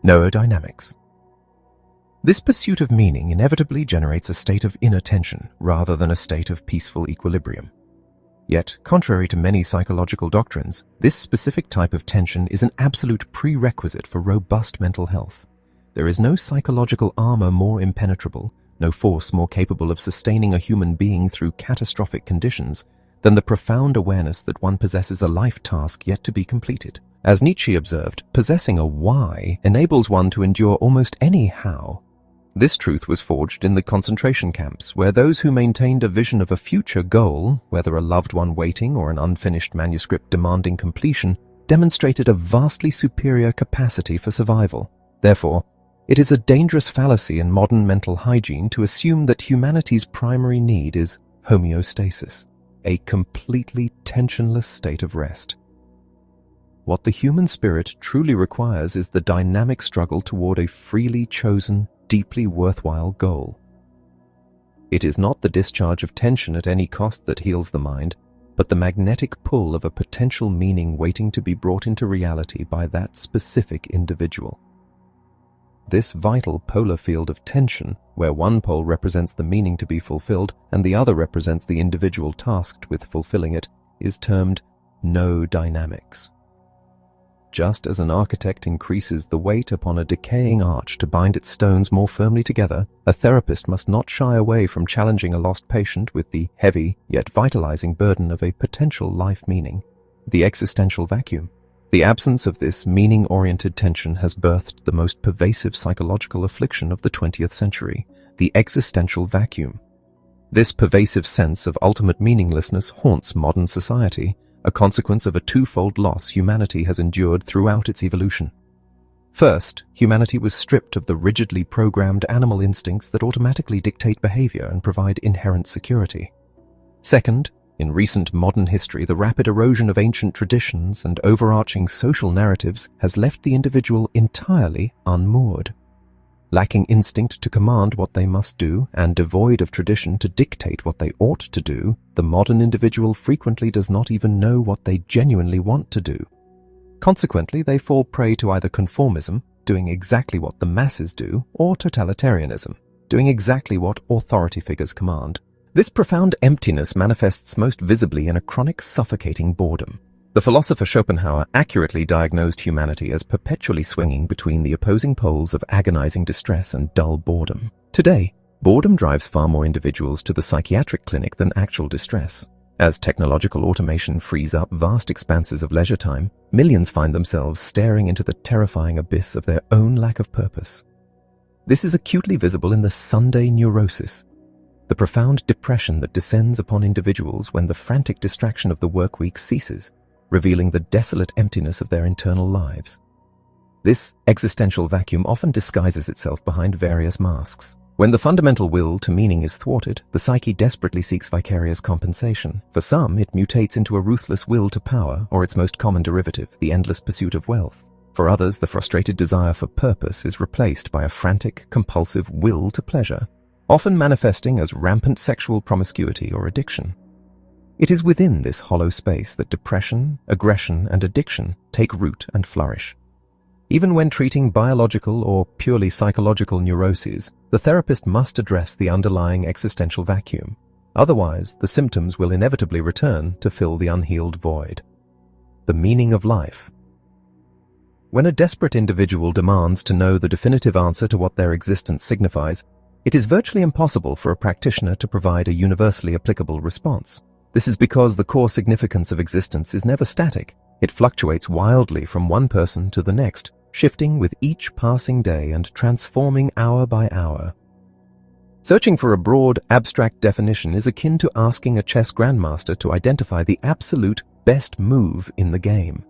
Neurodynamics. This pursuit of meaning inevitably generates a state of inner tension rather than a state of peaceful equilibrium. Yet, contrary to many psychological doctrines, this specific type of tension is an absolute prerequisite for robust mental health. There is no psychological armor more impenetrable, no force more capable of sustaining a human being through catastrophic conditions than the profound awareness that one possesses a life task yet to be completed. As Nietzsche observed, possessing a why enables one to endure almost any how. This truth was forged in the concentration camps, where those who maintained a vision of a future goal, whether a loved one waiting or an unfinished manuscript demanding completion, demonstrated a vastly superior capacity for survival. Therefore, it is a dangerous fallacy in modern mental hygiene to assume that humanity's primary need is homeostasis, a completely tensionless state of rest. What the human spirit truly requires is the dynamic struggle toward a freely chosen, deeply worthwhile goal. It is not the discharge of tension at any cost that heals the mind, but the magnetic pull of a potential meaning waiting to be brought into reality by that specific individual. This vital polar field of tension, where one pole represents the meaning to be fulfilled and the other represents the individual tasked with fulfilling it, is termed no-dynamics. Just as an architect increases the weight upon a decaying arch to bind its stones more firmly together, a therapist must not shy away from challenging a lost patient with the heavy yet vitalizing burden of a potential life meaning, the existential vacuum. The absence of this meaning-oriented tension has birthed the most pervasive psychological affliction of the 20th century, the existential vacuum. This pervasive sense of ultimate meaninglessness haunts modern society, a consequence of a twofold loss humanity has endured throughout its evolution. First, humanity was stripped of the rigidly programmed animal instincts that automatically dictate behavior and provide inherent security. Second, in recent modern history, the rapid erosion of ancient traditions and overarching social narratives has left the individual entirely unmoored. Lacking instinct to command what they must do and devoid of tradition to dictate what they ought to do, the modern individual frequently does not even know what they genuinely want to do. Consequently, they fall prey to either conformism, doing exactly what the masses do, or totalitarianism, doing exactly what authority figures command. This profound emptiness manifests most visibly in a chronic suffocating boredom. The philosopher Schopenhauer accurately diagnosed humanity as perpetually swinging between the opposing poles of agonizing distress and dull boredom. Today, boredom drives far more individuals to the psychiatric clinic than actual distress. As technological automation frees up vast expanses of leisure time, millions find themselves staring into the terrifying abyss of their own lack of purpose. This is acutely visible in the Sunday neurosis, the profound depression that descends upon individuals when the frantic distraction of the work week ceases, revealing the desolate emptiness of their internal lives. This existential vacuum often disguises itself behind various masks. When the fundamental will to meaning is thwarted, the psyche desperately seeks vicarious compensation. For some, it mutates into a ruthless will to power, or its most common derivative, the endless pursuit of wealth. For others, the frustrated desire for purpose is replaced by a frantic, compulsive will to pleasure, often manifesting as rampant sexual promiscuity or addiction. It is within this hollow space that depression, aggression, and addiction take root and flourish. Even when treating biological or purely psychological neuroses, the therapist must address the underlying existential vacuum. Otherwise, the symptoms will inevitably return to fill the unhealed void. The meaning of life. When a desperate individual demands to know the definitive answer to what their existence signifies, it is virtually impossible for a practitioner to provide a universally applicable response. This is because the core significance of existence is never static. It fluctuates wildly from one person to the next, shifting with each passing day and transforming hour by hour. Searching for a broad, abstract definition is akin to asking a chess grandmaster to identify the absolute best move in the game.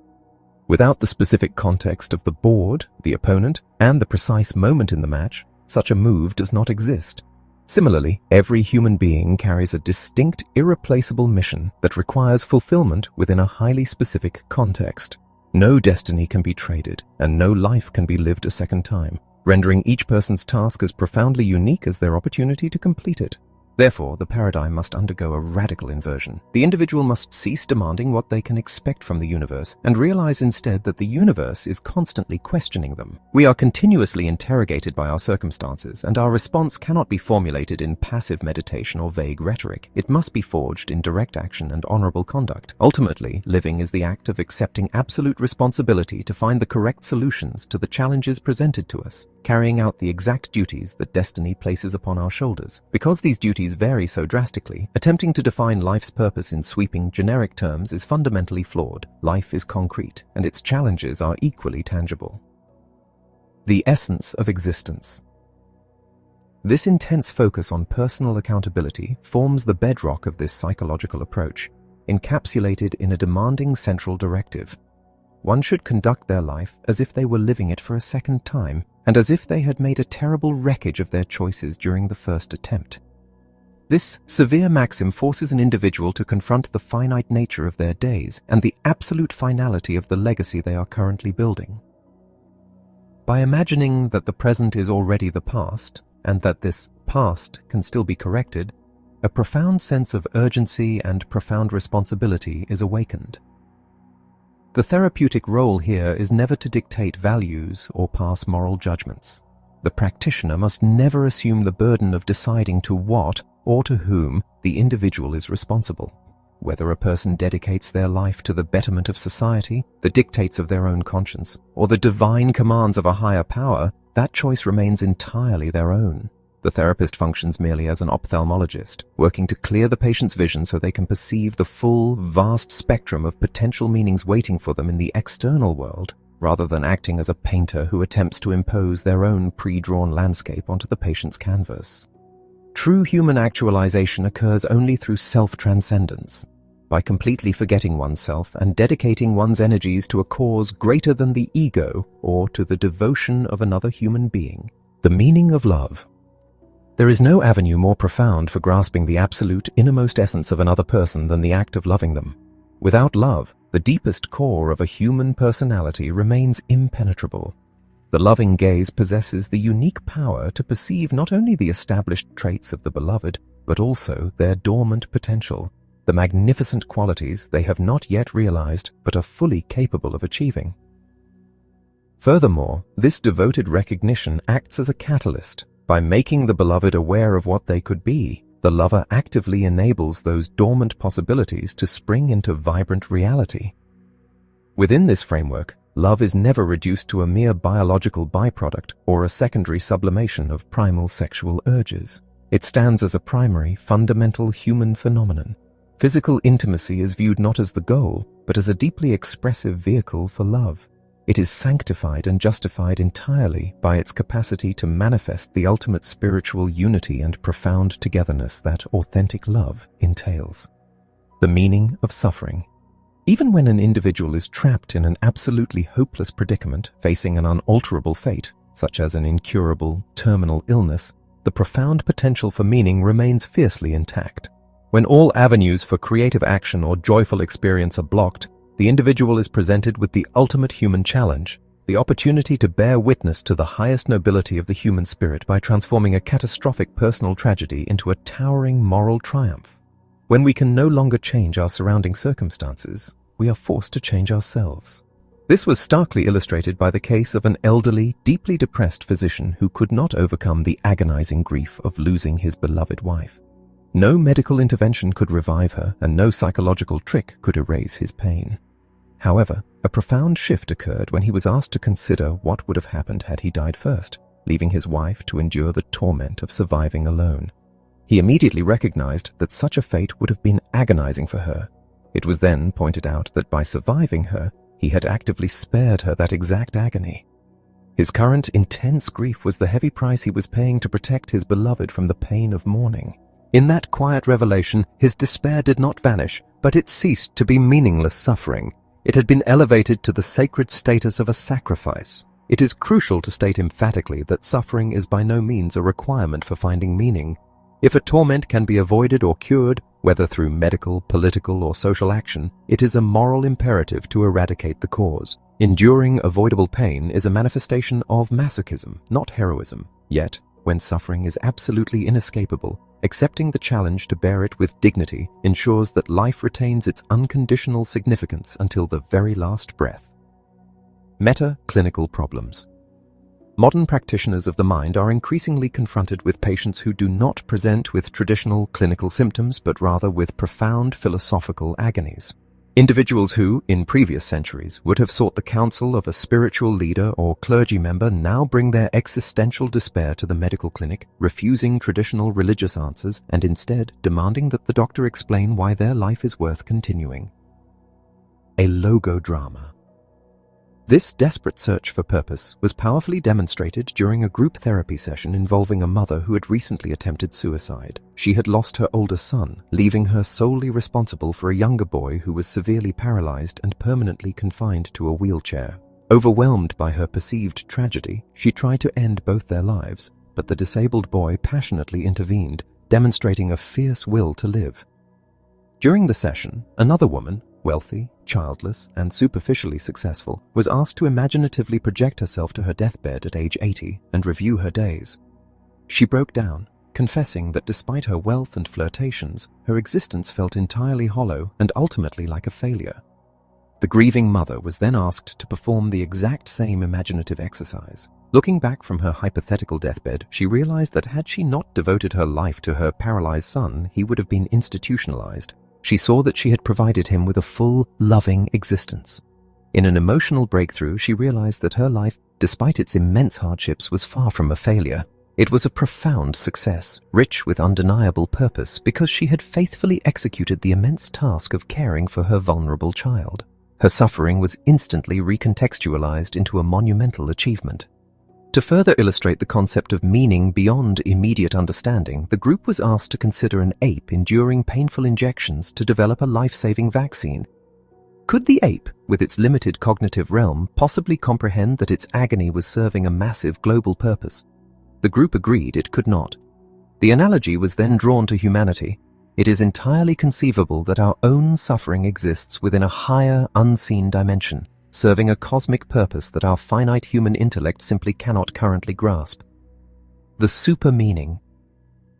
Without the specific context of the board, the opponent, and the precise moment in the match, such a move does not exist. Similarly, every human being carries a distinct, irreplaceable mission that requires fulfillment within a highly specific context. No destiny can be traded, and no life can be lived a second time, rendering each person's task as profoundly unique as their opportunity to complete it. Therefore, the paradigm must undergo a radical inversion. The individual must cease demanding what they can expect from the universe and realize instead that the universe is constantly questioning them. We are continuously interrogated by our circumstances, and our response cannot be formulated in passive meditation or vague rhetoric. It must be forged in direct action and honorable conduct. Ultimately, living is the act of accepting absolute responsibility to find the correct solutions to the challenges presented to us, carrying out the exact duties that destiny places upon our shoulders. Because these duties vary so drastically, attempting to define life's purpose in sweeping, generic terms is fundamentally flawed. Life is concrete, and its challenges are equally tangible. The essence of existence. This intense focus on personal accountability forms the bedrock of this psychological approach, encapsulated in a demanding central directive. One should conduct their life as if they were living it for a second time, and as if they had made a terrible wreckage of their choices during the first attempt. This severe maxim forces an individual to confront the finite nature of their days and the absolute finality of the legacy they are currently building. By imagining that the present is already the past, and that this past can still be corrected, a profound sense of urgency and profound responsibility is awakened. The therapeutic role here is never to dictate values or pass moral judgments. The practitioner must never assume the burden of deciding to what or to whom the individual is responsible. Whether a person dedicates their life to the betterment of society, the dictates of their own conscience, or the divine commands of a higher power, that choice remains entirely their own. The therapist functions merely as an ophthalmologist, working to clear the patient's vision so they can perceive the full, vast spectrum of potential meanings waiting for them in the external world, rather than acting as a painter who attempts to impose their own pre-drawn landscape onto the patient's canvas. True human actualization occurs only through self-transcendence, by completely forgetting oneself and dedicating one's energies to a cause greater than the ego or to the devotion of another human being. The meaning of love. There is no avenue more profound for grasping the absolute innermost essence of another person than the act of loving them. Without love, the deepest core of a human personality remains impenetrable. The loving gaze possesses the unique power to perceive not only the established traits of the beloved, but also their dormant potential, the magnificent qualities they have not yet realized but are fully capable of achieving. Furthermore, this devoted recognition acts as a catalyst. By making the beloved aware of what they could be, The lover actively enables those dormant possibilities to spring into vibrant reality. Within this framework, love is never reduced to a mere biological byproduct or a secondary sublimation of primal sexual urges. It stands as a primary, fundamental human phenomenon. Physical intimacy is viewed not as the goal, but as a deeply expressive vehicle for love. It is sanctified and justified entirely by its capacity to manifest the ultimate spiritual unity and profound togetherness that authentic love entails. The meaning of suffering. Even when an individual is trapped in an absolutely hopeless predicament, facing an unalterable fate, such as an incurable, terminal illness, the profound potential for meaning remains fiercely intact. When all avenues for creative action or joyful experience are blocked, the individual is presented with the ultimate human challenge, the opportunity to bear witness to the highest nobility of the human spirit by transforming a catastrophic personal tragedy into a towering moral triumph. When we can no longer change our surrounding circumstances, we are forced to change ourselves. This was starkly illustrated by the case of an elderly, deeply depressed physician who could not overcome the agonizing grief of losing his beloved wife. No medical intervention could revive her, and no psychological trick could erase his pain. However, a profound shift occurred when he was asked to consider what would have happened had he died first, leaving his wife to endure the torment of surviving alone. He immediately recognized that such a fate would have been agonizing for her. It was then pointed out that by surviving her, he had actively spared her that exact agony. His current intense grief was the heavy price he was paying to protect his beloved from the pain of mourning. In that quiet revelation, his despair did not vanish, but it ceased to be meaningless suffering. It had been elevated to the sacred status of a sacrifice. It is crucial to state emphatically that suffering is by no means a requirement for finding meaning. If a torment can be avoided or cured, whether through medical, political, or social action, it is a moral imperative to eradicate the cause. Enduring avoidable pain is a manifestation of masochism, not heroism. Yet, when suffering is absolutely inescapable, accepting the challenge to bear it with dignity ensures that life retains its unconditional significance until the very last breath. Meta-clinical problems. Modern practitioners of the mind are increasingly confronted with patients who do not present with traditional clinical symptoms but rather with profound philosophical agonies. Individuals who, in previous centuries, would have sought the counsel of a spiritual leader or clergy member now bring their existential despair to the medical clinic, refusing traditional religious answers and instead demanding that the doctor explain why their life is worth continuing. A logodrama. This desperate search for purpose was powerfully demonstrated during a group therapy session involving a mother who had recently attempted suicide. She had lost her older son, leaving her solely responsible for a younger boy who was severely paralyzed and permanently confined to a wheelchair. Overwhelmed by her perceived tragedy, she tried to end both their lives, but the disabled boy passionately intervened, demonstrating a fierce will to live. During the session, another woman, wealthy, childless, and superficially successful, was asked to imaginatively project herself to her deathbed at age 80 and review her days. She broke down, confessing that despite her wealth and flirtations, her existence felt entirely hollow and ultimately like a failure. The grieving mother was then asked to perform the exact same imaginative exercise. Looking back from her hypothetical deathbed, she realized that had she not devoted her life to her paralyzed son, he would have been institutionalized. She saw that she had provided him with a full, loving existence. In an emotional breakthrough, she realized that her life, despite its immense hardships, was far from a failure. It was a profound success, rich with undeniable purpose, because she had faithfully executed the immense task of caring for her vulnerable child. Her suffering was instantly recontextualized into a monumental achievement. To further illustrate the concept of meaning beyond immediate understanding, the group was asked to consider an ape enduring painful injections to develop a life-saving vaccine. Could the ape, with its limited cognitive realm, possibly comprehend that its agony was serving a massive global purpose? The group agreed it could not. The analogy was then drawn to humanity. It is entirely conceivable that our own suffering exists within a higher, unseen dimension, serving a cosmic purpose that our finite human intellect simply cannot currently grasp. The super meaning.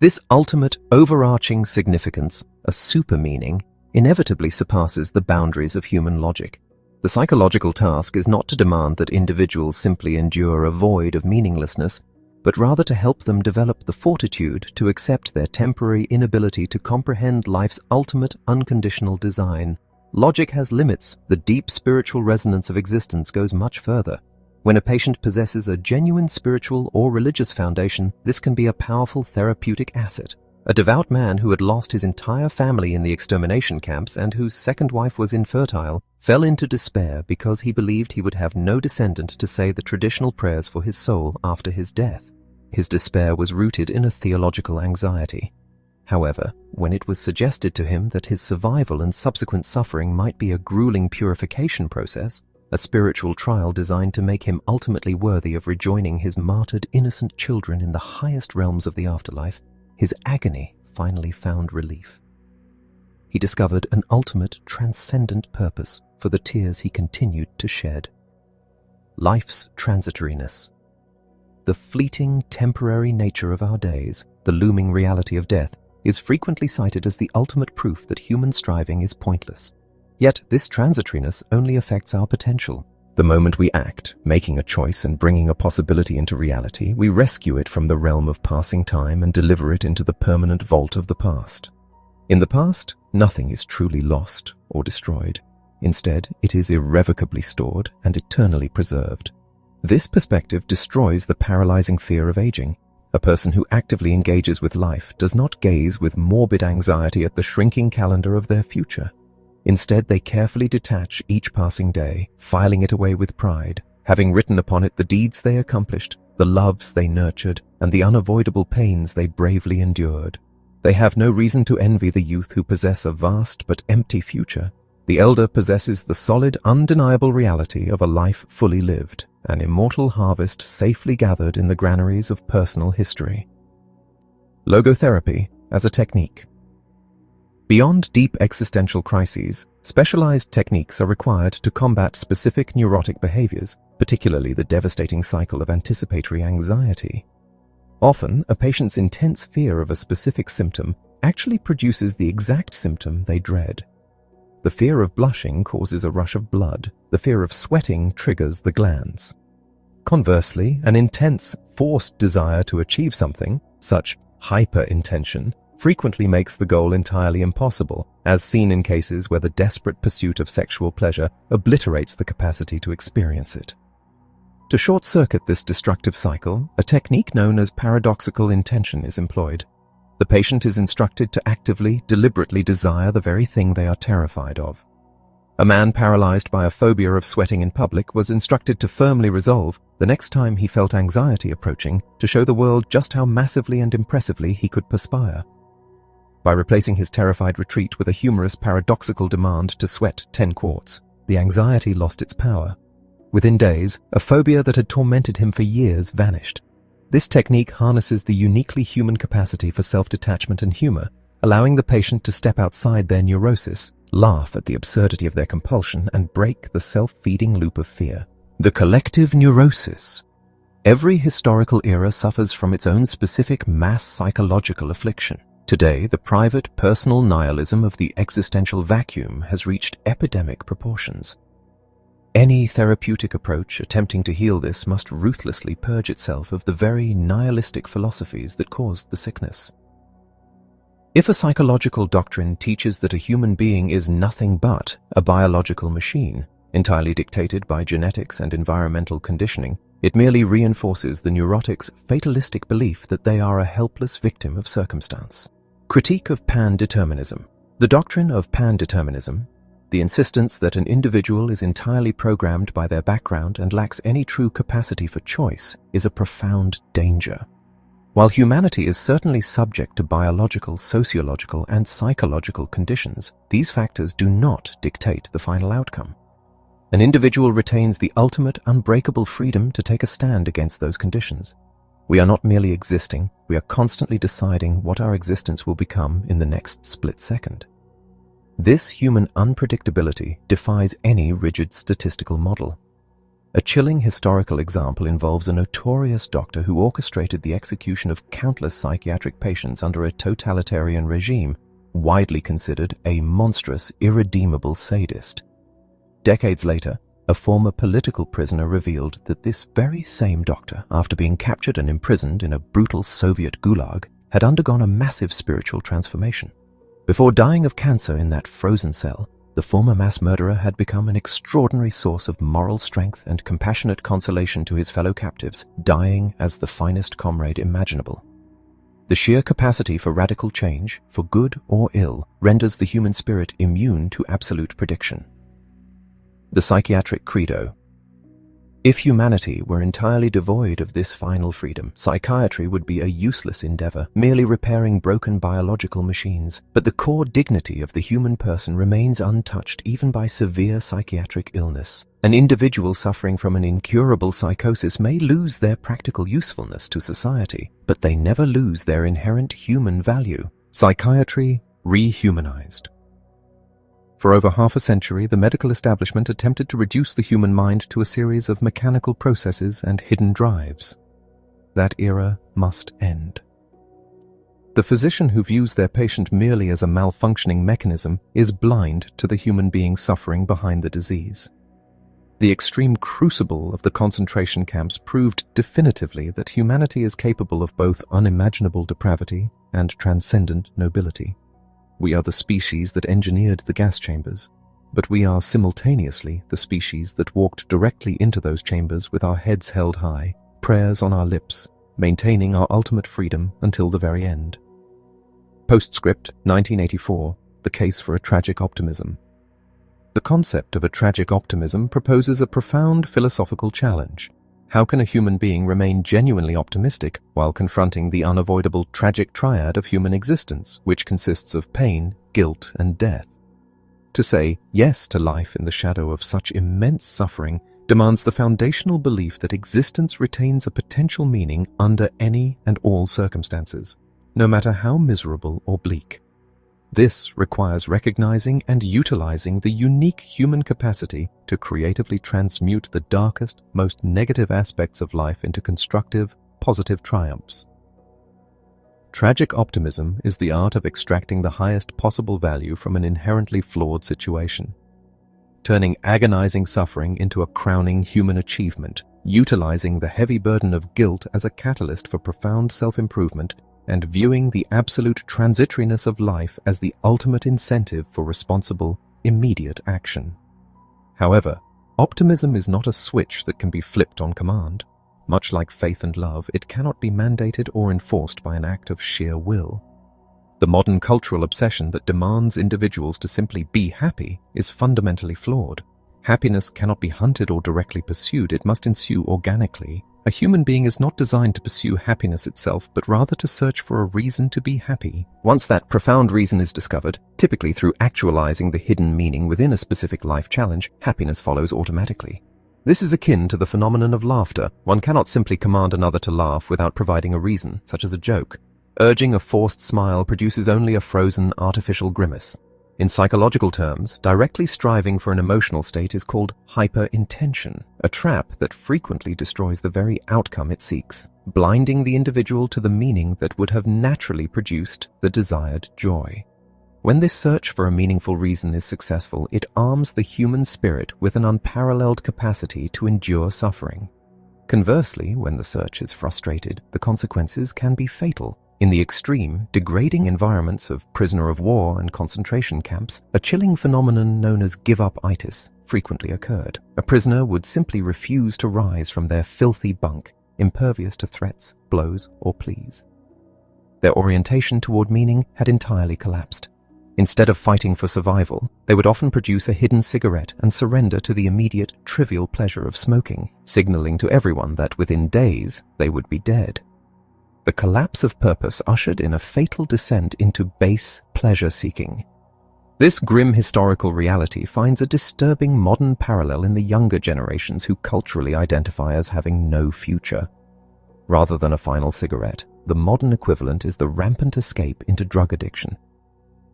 This ultimate, overarching significance, a super meaning, inevitably surpasses the boundaries of human logic. The psychological task is not to demand that individuals simply endure a void of meaninglessness, but rather to help them develop the fortitude to accept their temporary inability to comprehend life's ultimate unconditional design. Logic has limits. The deep spiritual resonance of existence goes much further. When a patient possesses a genuine spiritual or religious foundation, this can be a powerful therapeutic asset. A devout man who had lost his entire family in the extermination camps and whose second wife was infertile fell into despair because he believed he would have no descendant to say the traditional prayers for his soul after his death. His despair was rooted in a theological anxiety. However, when it was suggested to him that his survival and subsequent suffering might be a grueling purification process, a spiritual trial designed to make him ultimately worthy of rejoining his martyred innocent children in the highest realms of the afterlife, his agony finally found relief. He discovered an ultimate transcendent purpose for the tears he continued to shed. Life's transitoriness. The fleeting, temporary nature of our days, the looming reality of death, is frequently cited as the ultimate proof that human striving is pointless. Yet this transitoriness only affects our potential. The moment we act, making a choice and bringing a possibility into reality, we rescue it from the realm of passing time and deliver it into the permanent vault of the past. In the past, nothing is truly lost or destroyed. Instead, it is irrevocably stored and eternally preserved. This perspective destroys the paralyzing fear of aging. A person who actively engages with life does not gaze with morbid anxiety at the shrinking calendar of their future. Instead, they carefully detach each passing day, filing it away with pride, having written upon it the deeds they accomplished, the loves they nurtured, and the unavoidable pains they bravely endured. They have no reason to envy the youth who possess a vast but empty future. The elder possesses the solid, undeniable reality of a life fully lived, an immortal harvest safely gathered in the granaries of personal history. Logotherapy as a technique. Beyond deep existential crises, specialized techniques are required to combat specific neurotic behaviors, particularly the devastating cycle of anticipatory anxiety. Often, a patient's intense fear of a specific symptom actually produces the exact symptom they dread. The fear of blushing causes a rush of blood. The fear of sweating triggers the glands. Conversely, an intense, forced desire to achieve something, such hyper-intention, frequently makes the goal entirely impossible, as seen in cases where the desperate pursuit of sexual pleasure obliterates the capacity to experience it. To short-circuit this destructive cycle, a technique known as paradoxical intention is employed. The patient is instructed to actively, deliberately desire the very thing they are terrified of. A man paralyzed by a phobia of sweating in public was instructed to firmly resolve, the next time he felt anxiety approaching, to show the world just how massively and impressively he could perspire. By replacing his terrified retreat with a humorous paradoxical demand to sweat 10 quarts, the anxiety lost its power. Within days, a phobia that had tormented him for years vanished. This technique harnesses the uniquely human capacity for self-detachment and humor, allowing the patient to step outside their neurosis, laugh at the absurdity of their compulsion, and break the self-feeding loop of fear. The collective neurosis. Every historical era suffers from its own specific mass psychological affliction. Today, the private, personal nihilism of the existential vacuum has reached epidemic proportions. Any therapeutic approach attempting to heal this must ruthlessly purge itself of the very nihilistic philosophies that caused the sickness. If a psychological doctrine teaches that a human being is nothing but a biological machine, entirely dictated by genetics and environmental conditioning, it merely reinforces the neurotic's fatalistic belief that they are a helpless victim of circumstance. Critique of pan-determinism. The doctrine of pan-determinism, the insistence that an individual is entirely programmed by their background and lacks any true capacity for choice, is a profound danger. While humanity is certainly subject to biological, sociological, and psychological conditions, these factors do not dictate the final outcome. An individual retains the ultimate, unbreakable freedom to take a stand against those conditions. We are not merely existing, we are constantly deciding what our existence will become in the next split second. This human unpredictability defies any rigid statistical model. A chilling historical example involves a notorious doctor who orchestrated the execution of countless psychiatric patients under a totalitarian regime, widely considered a monstrous, irredeemable sadist. Decades later, A former political prisoner revealed that this very same doctor, after being captured and imprisoned in a brutal Soviet gulag, had undergone a massive spiritual transformation. Before dying of cancer in that frozen cell, the former mass murderer had become an extraordinary source of moral strength and compassionate consolation to his fellow captives, dying as the finest comrade imaginable. The sheer capacity for radical change, for good or ill, renders the human spirit immune to absolute prediction. The psychiatric credo. If humanity were entirely devoid of this final freedom, psychiatry would be a useless endeavor, merely repairing broken biological machines. But the core dignity of the human person remains untouched even by severe psychiatric illness. An individual suffering from an incurable psychosis may lose their practical usefulness to society, but they never lose their inherent human value. Psychiatry rehumanized. For over half a century, the medical establishment attempted to reduce the human mind to a series of mechanical processes and hidden drives. That era must end. The physician who views their patient merely as a malfunctioning mechanism is blind to the human being suffering behind the disease. The extreme crucible of the concentration camps proved definitively that humanity is capable of both unimaginable depravity and transcendent nobility. We are the species that engineered the gas chambers, but we are simultaneously the species that walked directly into those chambers with our heads held high, prayers on our lips, maintaining our ultimate freedom until the very end. Postscript, 1984, The Case for a Tragic Optimism. The concept of a tragic optimism proposes a profound philosophical challenge. How can a human being remain genuinely optimistic while confronting the unavoidable tragic triad of human existence, which consists of pain, guilt, and death? To say yes to life in the shadow of such immense suffering demands the foundational belief that existence retains a potential meaning under any and all circumstances, no matter how miserable or bleak. This requires recognizing and utilizing the unique human capacity to creatively transmute the darkest, most negative aspects of life into constructive, positive triumphs. Tragic optimism is the art of extracting the highest possible value from an inherently flawed situation, turning agonizing suffering into a crowning human achievement, utilizing the heavy burden of guilt as a catalyst for profound self-improvement, and viewing the absolute transitoriness of life as the ultimate incentive for responsible, immediate action. However, optimism is not a switch that can be flipped on command. Much like faith and love, it cannot be mandated or enforced by an act of sheer will. The modern cultural obsession that demands individuals to simply be happy is fundamentally flawed. Happiness cannot be hunted or directly pursued, it must ensue organically. A human being is not designed to pursue happiness itself, but rather to search for a reason to be happy. Once that profound reason is discovered, typically through actualizing the hidden meaning within a specific life challenge, happiness follows automatically. This is akin to the phenomenon of laughter. One cannot simply command another to laugh without providing a reason, such as a joke. Urging a forced smile produces only a frozen, artificial grimace. In psychological terms, directly striving for an emotional state is called hyper-intention, a trap that frequently destroys the very outcome it seeks, blinding the individual to the meaning that would have naturally produced the desired joy. When this search for a meaningful reason is successful, it arms the human spirit with an unparalleled capacity to endure suffering. Conversely, when the search is frustrated, the consequences can be fatal. In the extreme, degrading environments of prisoner of war and concentration camps, a chilling phenomenon known as give-up-itis frequently occurred. A prisoner would simply refuse to rise from their filthy bunk, impervious to threats, blows, or pleas. Their orientation toward meaning had entirely collapsed. Instead of fighting for survival, they would often produce a hidden cigarette and surrender to the immediate, trivial pleasure of smoking, signaling to everyone that within days they would be dead. The collapse of purpose ushered in a fatal descent into base pleasure-seeking. This grim historical reality finds a disturbing modern parallel in the younger generations who culturally identify as having no future. Rather than a final cigarette, the modern equivalent is the rampant escape into drug addiction.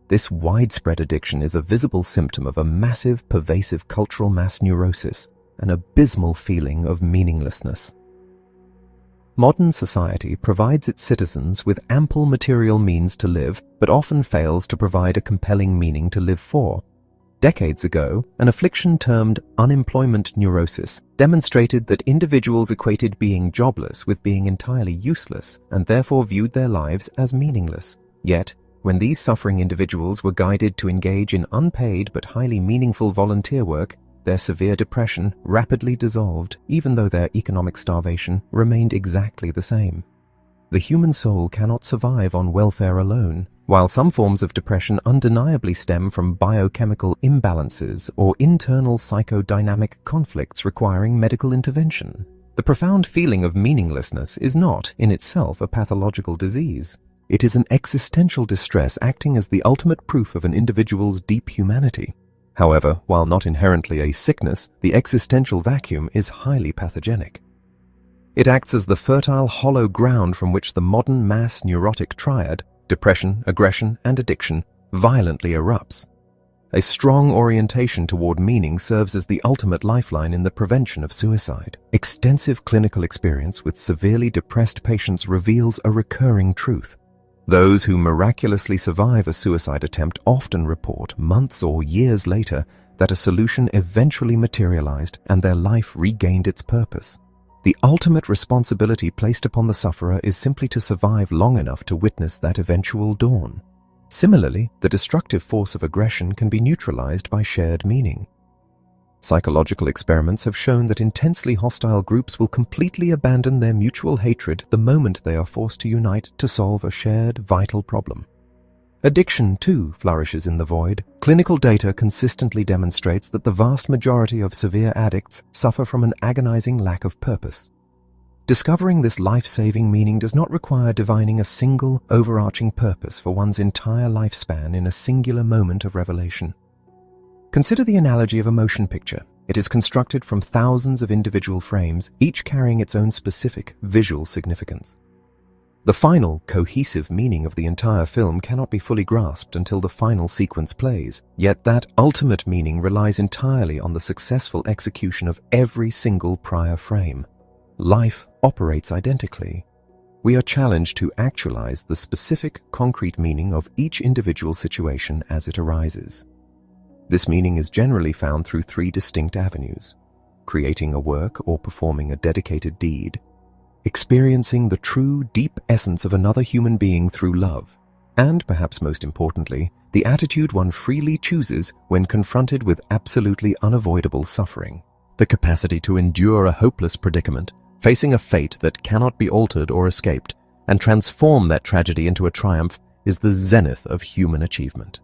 This widespread addiction is a visible symptom of a massive, pervasive cultural mass neurosis, an abysmal feeling of meaninglessness. Modern society provides its citizens with ample material means to live, but often fails to provide a compelling meaning to live for. Decades ago, an affliction termed unemployment neurosis demonstrated that individuals equated being jobless with being entirely useless and therefore viewed their lives as meaningless. Yet, when these suffering individuals were guided to engage in unpaid but highly meaningful volunteer work, their severe depression rapidly dissolved, even though their economic starvation remained exactly the same. The human soul cannot survive on welfare alone. While some forms of depression undeniably stem from biochemical imbalances or internal psychodynamic conflicts requiring medical intervention, the profound feeling of meaninglessness is not, in itself, a pathological disease. It is an existential distress acting as the ultimate proof of an individual's deep humanity. However, while not inherently a sickness, the existential vacuum is highly pathogenic. It acts as the fertile hollow ground from which the modern mass neurotic triad, depression, aggression, and addiction, violently erupts. A strong orientation toward meaning serves as the ultimate lifeline in the prevention of suicide. Extensive clinical experience with severely depressed patients reveals a recurring truth. Those who miraculously survive a suicide attempt often report, months or years later, that a solution eventually materialized and their life regained its purpose. The ultimate responsibility placed upon the sufferer is simply to survive long enough to witness that eventual dawn. Similarly, the destructive force of aggression can be neutralized by shared meaning. Psychological experiments have shown that intensely hostile groups will completely abandon their mutual hatred the moment they are forced to unite to solve a shared, vital problem. Addiction, too, flourishes in the void. Clinical data consistently demonstrates that the vast majority of severe addicts suffer from an agonizing lack of purpose. Discovering this life-saving meaning does not require divining a single, overarching purpose for one's entire lifespan in a singular moment of revelation. Consider the analogy of a motion picture. It is constructed from thousands of individual frames, each carrying its own specific visual significance. The final, cohesive meaning of the entire film cannot be fully grasped until the final sequence plays, yet that ultimate meaning relies entirely on the successful execution of every single prior frame. Life operates identically. We are challenged to actualize the specific, concrete meaning of each individual situation as it arises. This meaning is generally found through three distinct avenues: creating a work or performing a dedicated deed, experiencing the true, deep essence of another human being through love, and, perhaps most importantly, the attitude one freely chooses when confronted with absolutely unavoidable suffering. The capacity to endure a hopeless predicament, facing a fate that cannot be altered or escaped, and transform that tragedy into a triumph is the zenith of human achievement.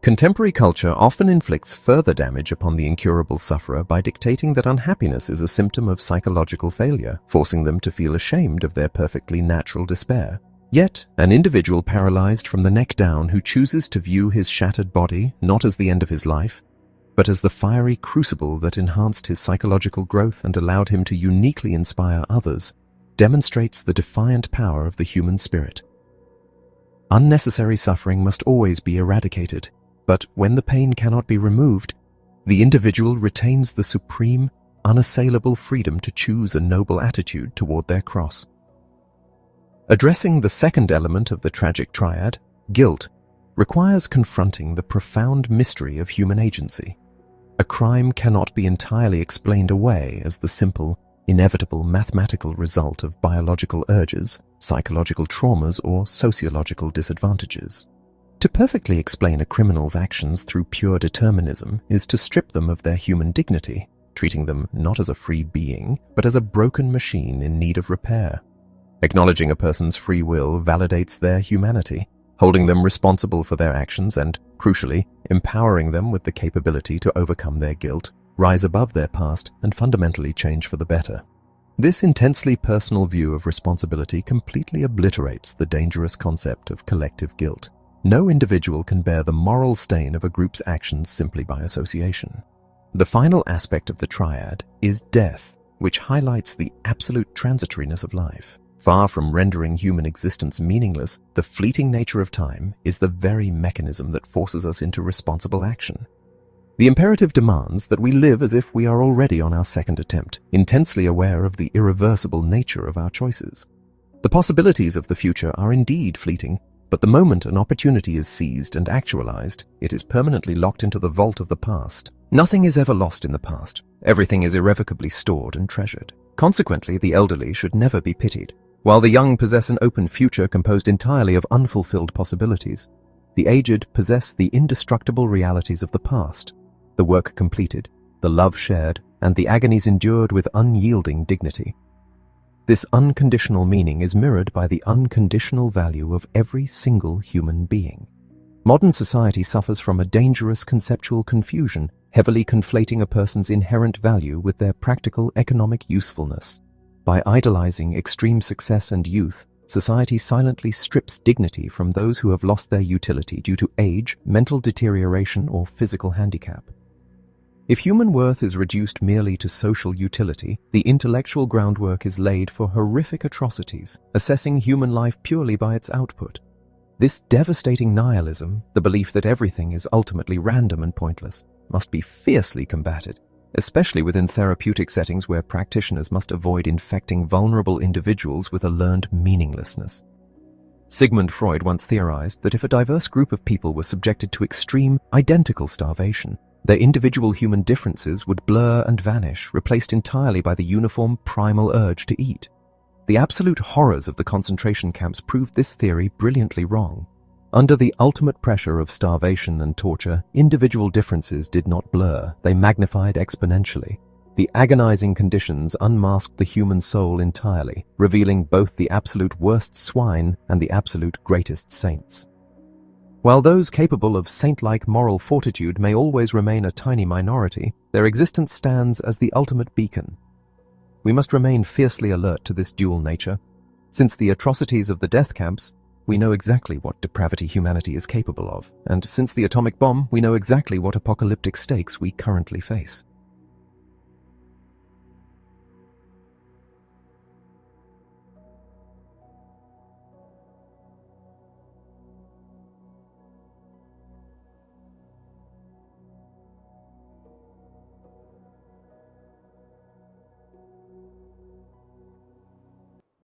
Contemporary culture often inflicts further damage upon the incurable sufferer by dictating that unhappiness is a symptom of psychological failure, forcing them to feel ashamed of their perfectly natural despair. Yet, an individual paralyzed from the neck down who chooses to view his shattered body not as the end of his life, but as the fiery crucible that enhanced his psychological growth and allowed him to uniquely inspire others, demonstrates the defiant power of the human spirit. Unnecessary suffering must always be eradicated. But when the pain cannot be removed, the individual retains the supreme, unassailable freedom to choose a noble attitude toward their cross. Addressing the second element of the tragic triad, guilt, requires confronting the profound mystery of human agency. A crime cannot be entirely explained away as the simple, inevitable mathematical result of biological urges, psychological traumas, or sociological disadvantages. To perfectly explain a criminal's actions through pure determinism is to strip them of their human dignity, treating them not as a free being, but as a broken machine in need of repair. Acknowledging a person's free will validates their humanity, holding them responsible for their actions and, crucially, empowering them with the capability to overcome their guilt, rise above their past, and fundamentally change for the better. This intensely personal view of responsibility completely obliterates the dangerous concept of collective guilt. No individual can bear the moral stain of a group's actions simply by association. The final aspect of the triad is death, which highlights the absolute transitoriness of life. Far from rendering human existence meaningless, the fleeting nature of time is the very mechanism that forces us into responsible action. The imperative demands that we live as if we are already on our second attempt, intensely aware of the irreversible nature of our choices. The possibilities of the future are indeed fleeting, But the moment an opportunity is seized and actualized, it is permanently locked into the vault of the past. Nothing is ever lost in the past. Everything is irrevocably stored and treasured. Consequently, the elderly should never be pitied. While the young possess an open future composed entirely of unfulfilled possibilities, the aged possess the indestructible realities of the past, the work completed, the love shared, and the agonies endured with unyielding dignity. This unconditional meaning is mirrored by the unconditional value of every single human being. Modern society suffers from a dangerous conceptual confusion, heavily conflating a person's inherent value with their practical economic usefulness. By idolizing extreme success and youth, society silently strips dignity from those who have lost their utility due to age, mental deterioration, or physical handicap. If human worth is reduced merely to social utility, the intellectual groundwork is laid for horrific atrocities, assessing human life purely by its output. This devastating nihilism, the belief that everything is ultimately random and pointless, must be fiercely combated, especially within therapeutic settings where practitioners must avoid infecting vulnerable individuals with a learned meaninglessness. Sigmund Freud once theorized that if a diverse group of people were subjected to extreme, identical starvation, their individual human differences would blur and vanish, replaced entirely by the uniform primal urge to eat. The absolute horrors of the concentration camps proved this theory brilliantly wrong. Under the ultimate pressure of starvation and torture, individual differences did not blur, they magnified exponentially. The agonizing conditions unmasked the human soul entirely, revealing both the absolute worst swine and the absolute greatest saints. While those capable of saint-like moral fortitude may always remain a tiny minority, their existence stands as the ultimate beacon. We must remain fiercely alert to this dual nature. Since the atrocities of the death camps, we know exactly what depravity humanity is capable of, and since the atomic bomb, we know exactly what apocalyptic stakes we currently face.